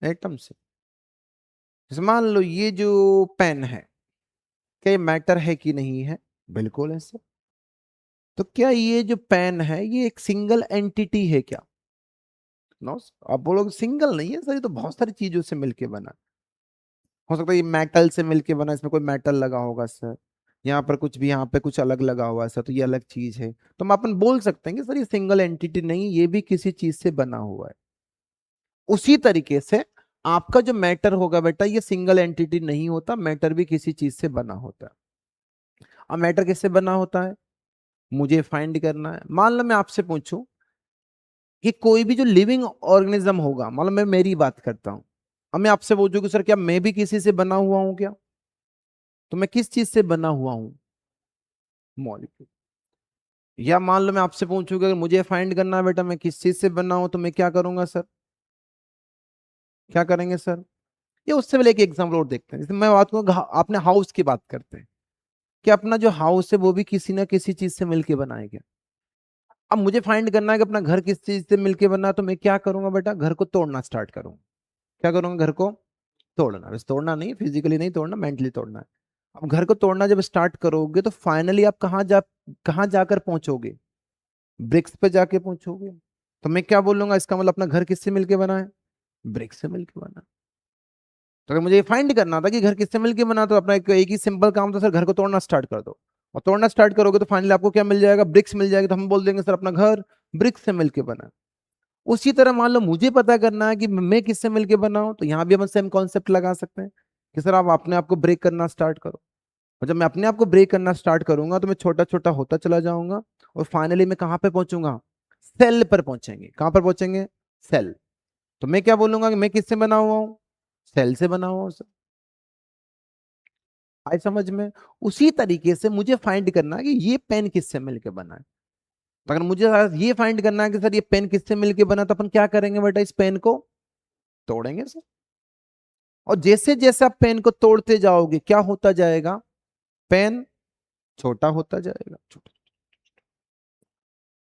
एटम से। जैसे मान लो ये जो पेन है, क्या ये मैटर है कि नहीं है? बिल्कुल है सर। तो क्या ये जो पेन है ये एक सिंगल एंटिटी है क्या? नो। आप बोलोगे सिंगल नहीं है सर, ये तो बहुत सारी चीजों से मिलके बना। हो सकता है ये मेटल से मिलके बना, इसमें कोई मेटल लगा होगा सर, यहाँ पर कुछ भी, यहाँ पे कुछ अलग लगा हुआ है सर, तो ये अलग चीज है। तो हम अपन बोल सकते हैं कि सर ये सिंगल एंटिटी नहीं, ये भी किसी चीज से बना हुआ है। उसी तरीके से आपका जो मैटर होगा बेटा, ये सिंगल एंटिटी नहीं होता, मैटर भी किसी चीज से बना होता है। अब मैटर किससे बना होता है मुझे फाइंड करना है। मान लो मैं आपसे पूछूं कि कोई भी जो लिविंग ऑर्गेनिज्म होगा, मान लो मैं मेरी बात करता हूं, अब मैं आपसे पूछूं कि सर क्या मैं भी किसी से बना हुआ हूं क्या? तो मैं किस चीज से बना हुआ हूं? मॉलिक्यूल। या मान लो मैं आपसे पूछूं कि अगर मुझे फाइंड करना है बेटा मैं किस चीज से बना हूं, तो मैं क्या करूंगा सर? क्या करेंगे सर? ये उससे पहले एक एग्जाम्पल और देखते हैं। जैसे मैं बात करूँ, आपने हाउस की बात करते हैं, कि अपना जो हाउस है वो भी किसी ना किसी चीज से मिलके बनाया गया। अब मुझे फाइंड करना है कि अपना घर किस चीज से मिलके बना, तो मैं क्या करूंगा बेटा, घर को तोड़ना स्टार्ट करूंगा। क्या करूंगा, घर को तोड़ना। बस तोड़ना नहीं, फिजिकली नहीं तोड़ना, मेंटली तोड़ना है। अब घर को तोड़ना जब स्टार्ट करोगे तो फाइनली आप कहाँ जाकर पहुंचोगे, ब्रिक्स पे जाके पहुंचोगे। तो मैं क्या बोलूंगा, इसका मतलब अपना घर किससे मिलके बना है, ब्रिक्स से मिलके बना है। तो अगर मुझे ये फाइंड करना था कि घर किससे मिलके बना, तो अपना एक ही सिंपल काम था सर, घर को तोड़ना स्टार्ट कर दो। और तोड़ना स्टार्ट करोगे तो फाइनली आपको क्या मिल जाएगा, ब्रिक्स मिल जाएगी। तो हम बोल देंगे सर अपना घर ब्रिक्स से मिलके बना है। उसी तरह मान लो मुझे पता करना है कि मैं किससे मिलके बना हूं, तो यहाँ भी हम सेम कॉन्सेप्ट लगा सकते हैं कि सर आप अपने आप को ब्रेक करना स्टार्ट करो। और जब मैं अपने आप को ब्रेक करना स्टार्ट करूंगा तो मैं छोटा छोटा होता चला जाऊंगा, और फाइनली मैं कहां पे पहुंचूंगा, सेल पर पहुंचेंगे। कहां पर पहुंचेंगे, सेल। तो मैं क्या बोलूंगा कि मैं किससे बना हुआ हूं, सेल से बना हुआ हूं सर। आई समझ में। उसी तरीके से मुझे फाइंड करना है कि ये पेन किससे मिलके बना है। तो अगर मुझे ये फाइंड करना है कि सर ये पेन किससे मिलके बना, तो अपन क्या करेंगे बेटा, इस पेन को तोड़ेंगे सर। और जैसे जैसे आप पेन को तोड़ते जाओगे क्या होता जाएगा, पेन छोटा होता जाएगा, छोटा।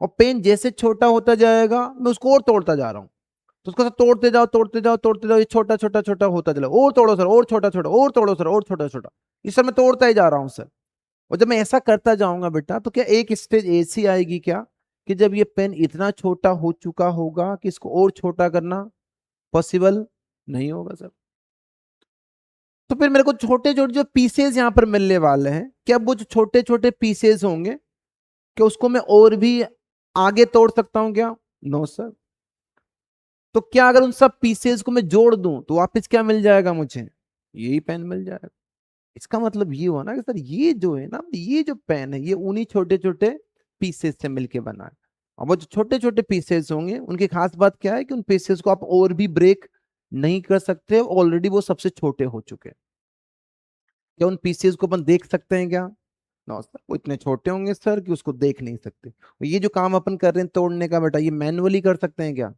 और पेन जैसे छोटा होता जाएगा मैं उसको और तोड़ता जा रहा हूं। तो उसको सर तोड़ते जाओ तोड़ते जाओ तोड़ते जाओ, ये छोटा छोटा छोटा होता चला, और तोड़ो सर, और छोटा छोटा, और तोड़ो सर, और छोटा छोटा। इस सर मैं तोड़ता ही जा रहा हूं सर। और जब मैं ऐसा करता जाऊंगा बेटा, तो क्या एक स्टेज ऐसी आएगी क्या, कि जब ये पेन इतना छोटा हो चुका होगा कि इसको और छोटा करना पॉसिबल नहीं होगा सर। तो फिर मेरे को छोटे छोटे जो पीसेज यहाँ पर मिलने वाले हैं, क्या वो जो छोटे छोटे पीसेज होंगे, कि उसको मैं और भी आगे तोड़ सकता हूं क्या, नो सर। तो क्या अगर उन सब पीसेज को मैं जोड़ दूं तो वापस क्या मिल जाएगा मुझे, यही पेन मिल जाएगा। इसका मतलब ये हुआ ना कि सर ये जो है ना, ये जो पेन है ये उन्हीं छोटे छोटे पीसेस से मिलके बना है। और वो जो छोटे छोटे पीसेस होंगे उनकी खास बात क्या है कि उन पीसेस को आप और भी ब्रेक नहीं कर सकते, ऑलरेडी वो सबसे छोटे हो चुके हैं। क्या उन पीसेस को अपन देख सकते हैं क्या, नो सर, वो इतने छोटे होंगे सर कि उसको देख नहीं सकते। ये जो काम अपन कर रहे हैं तोड़ने का बेटा, ये मैनुअली कर सकते हैं क्या,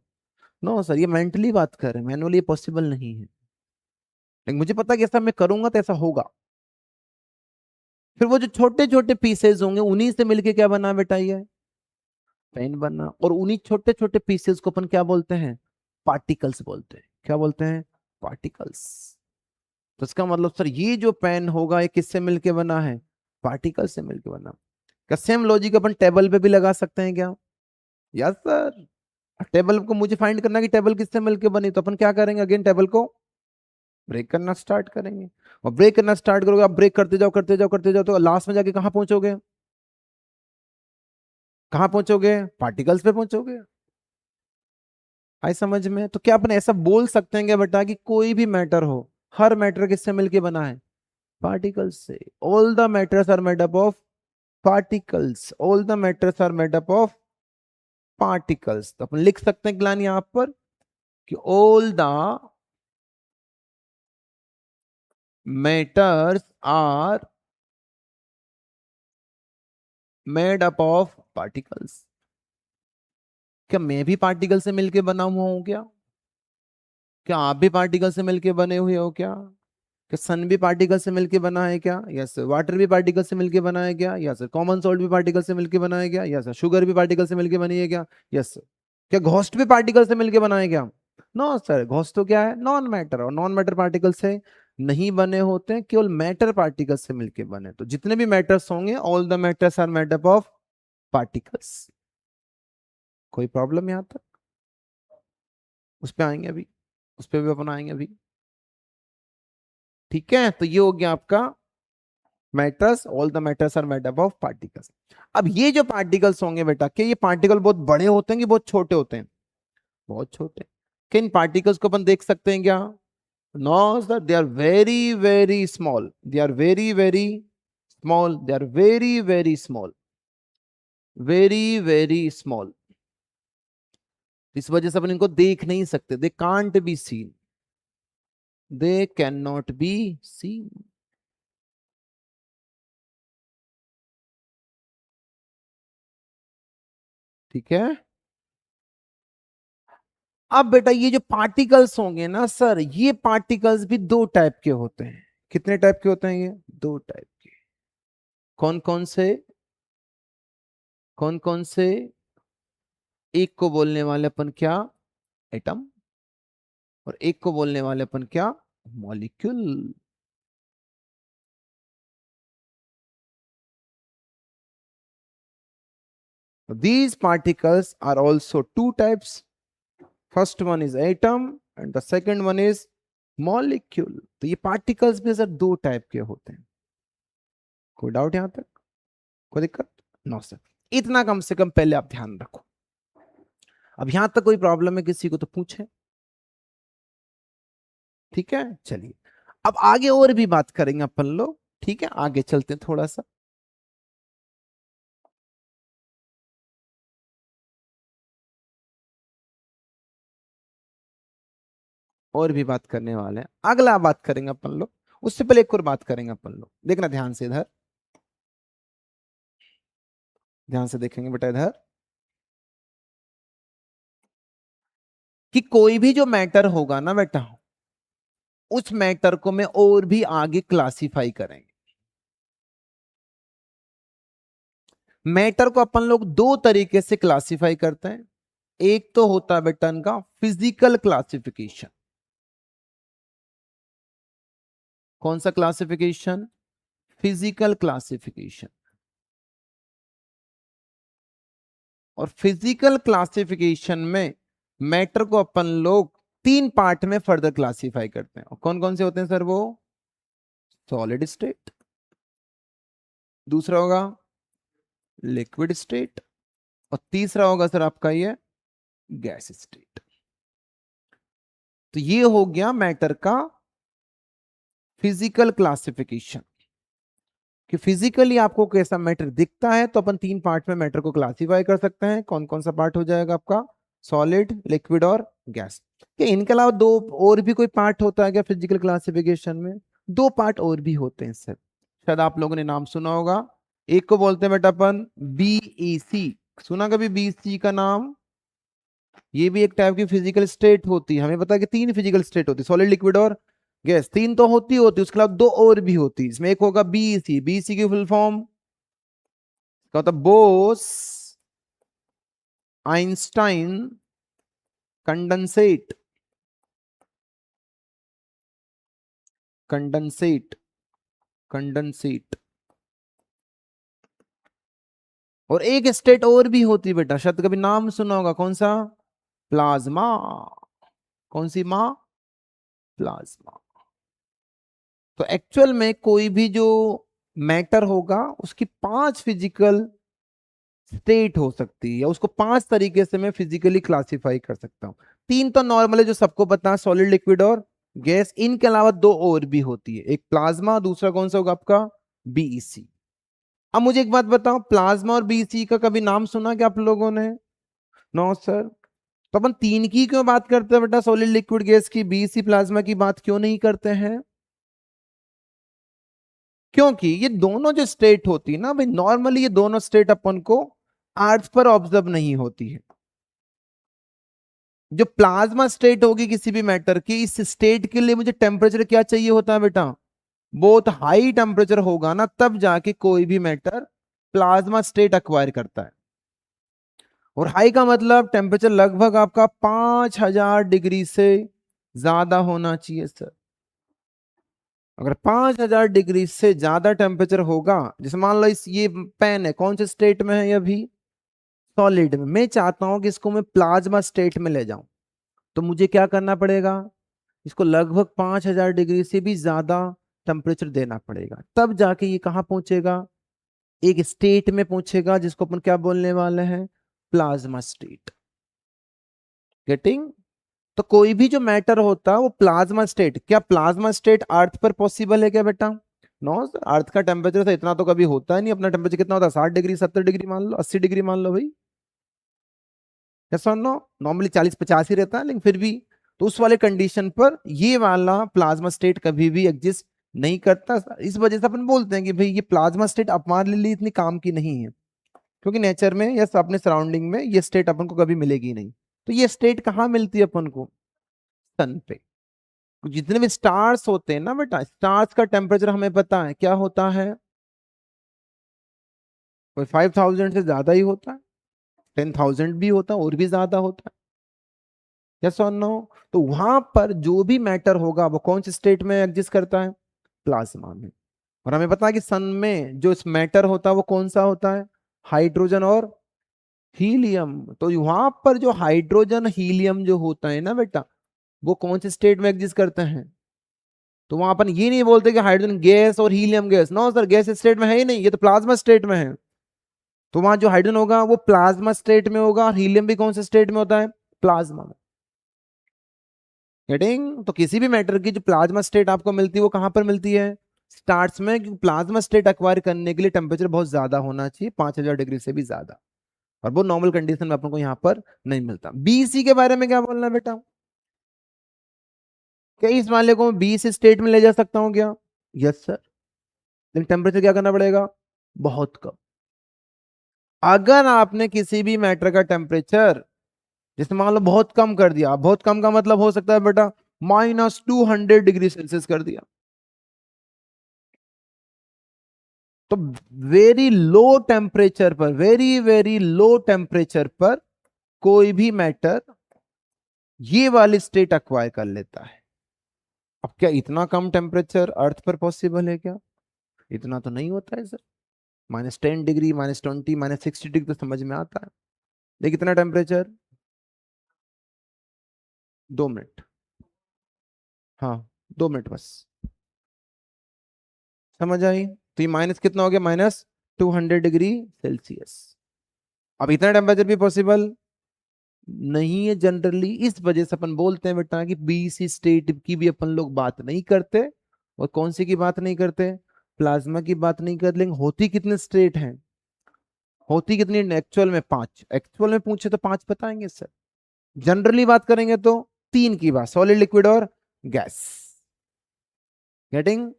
नो सर, ये मेंटली बात कर रहे हैं, मैनुअली पॉसिबल नहीं है। लेकिन मुझे पता है कि ऐसा मैं करूंगा तो ऐसा होगा। फिर वो जो छोटे छोटे पीसेस होंगे उन्हीं से मिलके क्या बना बेटा, ये पेन बना। और उन्हीं छोटे छोटे पीसेस को अपन क्या बोलते हैं, पार्टिकल्स बोलते हैं। क्या बोलते हैं, पार्टिकल्स। तो इसका मतलब सर ये जो पेन होगा ये किससे मिलके बना है, पार्टिकल से मिलके बना। क्या सेम लॉजिक अपन टेबल पे भी लगा सकते हैं क्या, यस सर। टेबल को मुझे फाइंड करना है कि टेबल किससे मिलके बनी, तो अपन क्या करेंगे, अगेन टेबल को ब्रेक करना स्टार्ट करेंगे। और ब्रेक करना स्टार्ट करोगे, आप ब्रेक करते जाओ करते जाओ करते जाओ, तो लास्ट में जाके कहां पहुंचोगे, कहां पहुंचोगे, पार्टिकल्स पे पहुंचोगे। आई समझ में। तो क्या अपन ऐसा बोल सकते हैं क्या बेटा कि कोई भी मैटर हो, हर मैटर किससे मिलके बना है, पार्टिकल्स से। All the matters are made up of particles, all the matters are made up of particles. तो अपन लिख सकते हैं ग्लान यहां पर कि all the matters are made up of particles. क्या मैं भी पार्टिकल से मिलके बना हुआ हूं क्या, क्या आप भी पार्टिकल से मिलके बने हुए हो क्या, कि सन भी पार्टिकल से मिलके बना है क्या, यस सर। वाटर भी पार्टिकल से मिलके बना है क्या, यस सर। कॉमन सॉल्ट भी पार्टिकल से मिलके बना है क्या, यस सर। शुगर भी पार्टिकल से मिलके बनी है क्या, यस सर। क्या घोस्ट भी पार्टिकल से मिलके बना है क्या, नो सर। घोस्ट तो क्या है, नॉन मैटर, और नॉन मैटर पार्टिकल से नहीं बने होते हैं, केवल मैटर पार्टिकल से मिलके बने। तो जितने भी मैटर्स होंगे all the matters are made up of particles. कोई प्रॉब्लम यहां तक, उस पर आएंगे अभी, उस पर भी अपन आएंगे अभी। ठीक है, तो ये हो गया आपका matters, all the matters are made up of particles. अब ये जो पार्टिकल्स होंगे बेटा, क्या ये पार्टिकल बहुत बड़े होते हैं कि बहुत छोटे होते हैं, बहुत छोटे। क्या इन पार्टिकल्स को अपन देख सकते हैं क्या, no sir, they are very very small, they are very very small, they are very very small, very very small. इस वजह से अपन इनको देख नहीं सकते, they can't be seen, they can not be seen. ठीक है। अब बेटा ये जो पार्टिकल्स होंगे ना सर, ये पार्टिकल्स भी दो टाइप के होते हैं। कितने टाइप के होते हैं ये, दो टाइप के। कौन कौन से एक को बोलने वाले अपन क्या, एटम, और एक को बोलने वाले अपन क्या, molecule. These particles are also two types. First one is atom and the second one is molecule. तो ये particles भी सर दो टाइप के होते हैं। कोई डाउट यहां तक, कोई दिक्कत? No sir. इतना कम से कम पहले आप ध्यान रखो। अब यहां तक कोई प्रॉब्लम है किसी को तो पूछे। ठीक है, चलिए अब आगे और भी बात करेंगे अपन लोग। ठीक है, आगे चलते हैं थोड़ा सा। और भी बात करने वाले हैं, अगला बात करेंगे अपन लोग। उससे पहले एक और बात करेंगे अपन लोग, देखना ध्यान से इधर, ध्यान से देखेंगे बेटा इधर, कि कोई भी जो मैटर होगा ना बेटा, उस मैटर को मैं और भी आगे क्लासिफाई करेंगे। मैटर को अपन लोग दो तरीके से क्लासिफाई करते हैं। एक तो होता है बेटा इनका फिजिकल क्लासिफिकेशन। कौन सा क्लासिफिकेशन? Physical classification. और फिजिकल क्लासिफिकेशन में मैटर को अपन लोग तीन पार्ट में फर्दर क्लासिफाई करते हैं। कौन कौन से होते हैं सर वो? सॉलिड स्टेट, दूसरा होगा लिक्विड स्टेट, और तीसरा होगा सर आपका ये गैस स्टेट। तो ये हो गया मैटर का फिजिकल क्लासिफिकेशन, कि फिजिकली आपको कैसा मैटर दिखता है। तो अपन तीन पार्ट में मैटर को क्लासिफाई कर सकते हैं। कौन कौन सा पार्ट हो जाएगा आपका? सॉलिड, लिक्विड और गैस। क्या इनके अलावा दो और भी कोई पार्ट होता है क्या फिजिकल क्लासिफिकेशन में? दो पार्ट और भी होते हैं सर, शायद आप लोगों ने नाम सुना होगा। एक को बोलते हैं बेटा अपन बीईसी। सुना कभी बीईसी का नाम? ये भी एक टाइप की फिजिकल स्टेट होती है। हमें पता है कि तीन फिजिकल स्टेट होती है, सॉलिड, लिक्विड और गैस। तीन तो होती उसके अलावा दो और भी होती। इसमें एक होगा बीईसी। बीईसी की फुल फॉर्म क्या होता है? Bose Einstein condensate. Condensate, condensate. और एक स्टेट और भी होती है बेटा, शायद कभी नाम सुना होगा। कौन सा? प्लाज्मा। कौन सी माँ? प्लाज्मा। तो एक्चुअल में कोई भी जो मैटर होगा उसकी पांच फिजिकल स्टेट हो सकती है, या उसको पांच तरीके से मैं फिजिकली क्लासिफाई कर सकता हूं। तीन तो नॉर्मल है जो सबको पता है, सॉलिड, लिक्विड और गैस। इनके अलावा दो और भी होती है, एक प्लाज्मा, दूसरा कौन सा होगा आपका? बीईसी। अब मुझे एक बात बताओ, प्लाज्मा और बीईसी का कभी नाम सुना क्या आप लोगों ने? No sir. तो अपन तीन की क्यों बात करते हैं बेटा? सॉलिड, लिक्विड, गैस की। बीईसी, प्लाज्मा की बात क्यों नहीं करते हैं? क्योंकि ये दोनों जो स्टेट होती है ना भाई, नॉर्मली ये दोनों स्टेट अपन को अर्थ पर ऑब्जर्व नहीं होती है। जो प्लाज्मा स्टेट होगी किसी भी मैटर की, इस स्टेट के लिए मुझे टेम्परेचर क्या चाहिए होता है बेटा? बहुत हाई टेम्परेचर होगा ना, तब जाके कोई भी मैटर प्लाज्मा स्टेट अक्वायर करता है। और हाई का मतलब टेम्परेचर लगभग आपका 5000 डिग्री से ज्यादा होना चाहिए सर। अगर 5000 डिग्री से ज्यादा टेम्परेचर होगा, जैसे मान लो इस ये पेन है, कौन से स्टेट में है ये अभी? सॉलिड में। मैं चाहता हूं कि इसको मैं प्लाज्मा स्टेट में ले जाऊं, तो मुझे क्या करना पड़ेगा? इसको लगभग 5000 डिग्री से भी ज्यादा टेम्परेचर देना पड़ेगा, तब जाके ये कहां पहुंचेगा? एक स्टेट में पहुंचेगा, जिसको अपन क्या बोलने वाले हैं? Plasma state. गेटिंग? तो कोई भी जो मैटर होता है वो प्लाज्मा स्टेट। क्या प्लाज्मा स्टेट अर्थ पर पॉसिबल है क्या बेटा? नो, अर्थ का टेम्परेचर तो इतना तो कभी होता है नहीं। अपना टेम्परेचर कितना होता है? 60 डिग्री, 70 डिग्री मान लो, 80 डिग्री मान लो भाई। यस और नो? नॉर्मली 40-50 ही रहता है, लेकिन फिर भी। तो उस वाले कंडीशन पर ये वाला प्लाज्मा स्टेट कभी भी एग्जिस्ट नहीं करता। इस वजह से अपन बोलते हैं कि भाई ये प्लाज्मा स्टेट हमारे लिए इतनी काम की नहीं है, क्योंकि नेचर में या अपने सराउंडिंग में ये स्टेट अपन को कभी मिलेगी नहीं। तो ये स्टेट कहाँ मिलती है अपन को? सन पे। जितने भी स्टार्स होते हैं ना बेटा, स्टार्स का टेम्परेचर हमें पता है क्या होता है? कोई 5000 से ज्यादा ही होता है, 10,000 भी होता है और भी ज्यादा होता है। यस और नो? तो वहां पर जो भी मैटर होगा वो कौन से स्टेट में एग्जिस्ट करता है? प्लाज्मा में। और हमें पता है कि सन में जो मैटर होता है वो कौन सा होता है? हाइड्रोजन और हीलियम। तो वहां पर जो हाइड्रोजन हीलियम जो होता है ना बेटा, वो कौन से स्टेट में एग्जिस्ट करते हैं? तो वहां अपन ये नहीं बोलते कि हाइड्रोजन गैस और helium gas, no sir, gas state में है ही नहीं, ये तो प्लाज्मा स्टेट में है। तो वहां जो हाइड्रोजन होगा वो प्लाज्मा स्टेट में होगा, और हीलियम भी कौन से स्टेट में होता है? प्लाज्मा में। गेटिंग? तो किसी भी मैटर की जो प्लाज्मा स्टेट आपको मिलती है वो कहां पर मिलती है? स्टार्ट्स में। क्योंकि प्लाज्मा स्टेट एक्वायर करने के लिए टेम्परेचर बहुत ज्यादा होना चाहिए, 5000 डिग्री से भी ज्यादा, और वो नॉर्मल कंडीशन में अपन को यहाँ पर नहीं मिलता। बीसी के बारे में क्या बोलना है बेटा? क्या इस वाले को बी से स्टेट में ले जा सकता हूँ क्या? Yes sir. लेकिन टेम्परेचर क्या करना पड़ेगा? बहुत कम। अगर आपने किसी भी मैटर का टेम्परेचर जैसे मान लो बहुत कम कर दिया, बहुत कम का मतलब हो सकता है बेटा -200 डिग्री सेल्सियस कर दिया, तो वेरी लो टेम्परेचर पर, वेरी वेरी लो टेम्परेचर पर कोई भी मैटर ये वाली स्टेट अक्वायर कर लेता है। अब क्या इतना कम टेम्परेचर अर्थ पर पॉसिबल है क्या? इतना तो नहीं होता है सर। -10 डिग्री, -20, -60 डिग्री तो समझ में आता है, लेकिन इतना टेम्परेचर? 2 मिनट। हाँ, 2 मिनट बस। समझ आई? तो ये माइनस कितना हो गया? -200 डिग्री सेल्सियस। अब इतना टेम्परेचर भी पॉसिबल नहीं है जनरली, इस वजह से अपन बोलते हैं बेटा कि बीसी स्टेट की भी अपन लोग बात नहीं करते। और कौन सी की बात नहीं करते? प्लाज्मा की बात नहीं करते। लेकिन होती कितने स्टेट हैं? होती कितनी एक्चुअल में? 5। एक्चुअल में पूछे तो 5 बताएंगे सर। जनरली बात करेंगे तो 3 की बात, सॉलिड, लिक्विड और गैस। गेटिंग?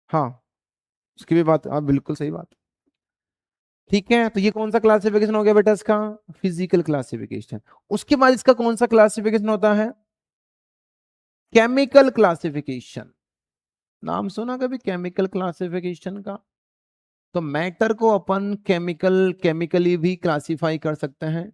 हाँ, उसकी भी बात, हाँ बिल्कुल सही बात। ठीक है, तो ये कौन सा क्लासिफिकेशन हो गया बेटा इसका? Physical classification. उसके बाद इसका कौन सा क्लासिफिकेशन होता है? Chemical classification. नाम सुना कभी केमिकल क्लासिफिकेशन का? तो मैटर को अपन केमिकली भी क्लासिफाई कर सकते हैं।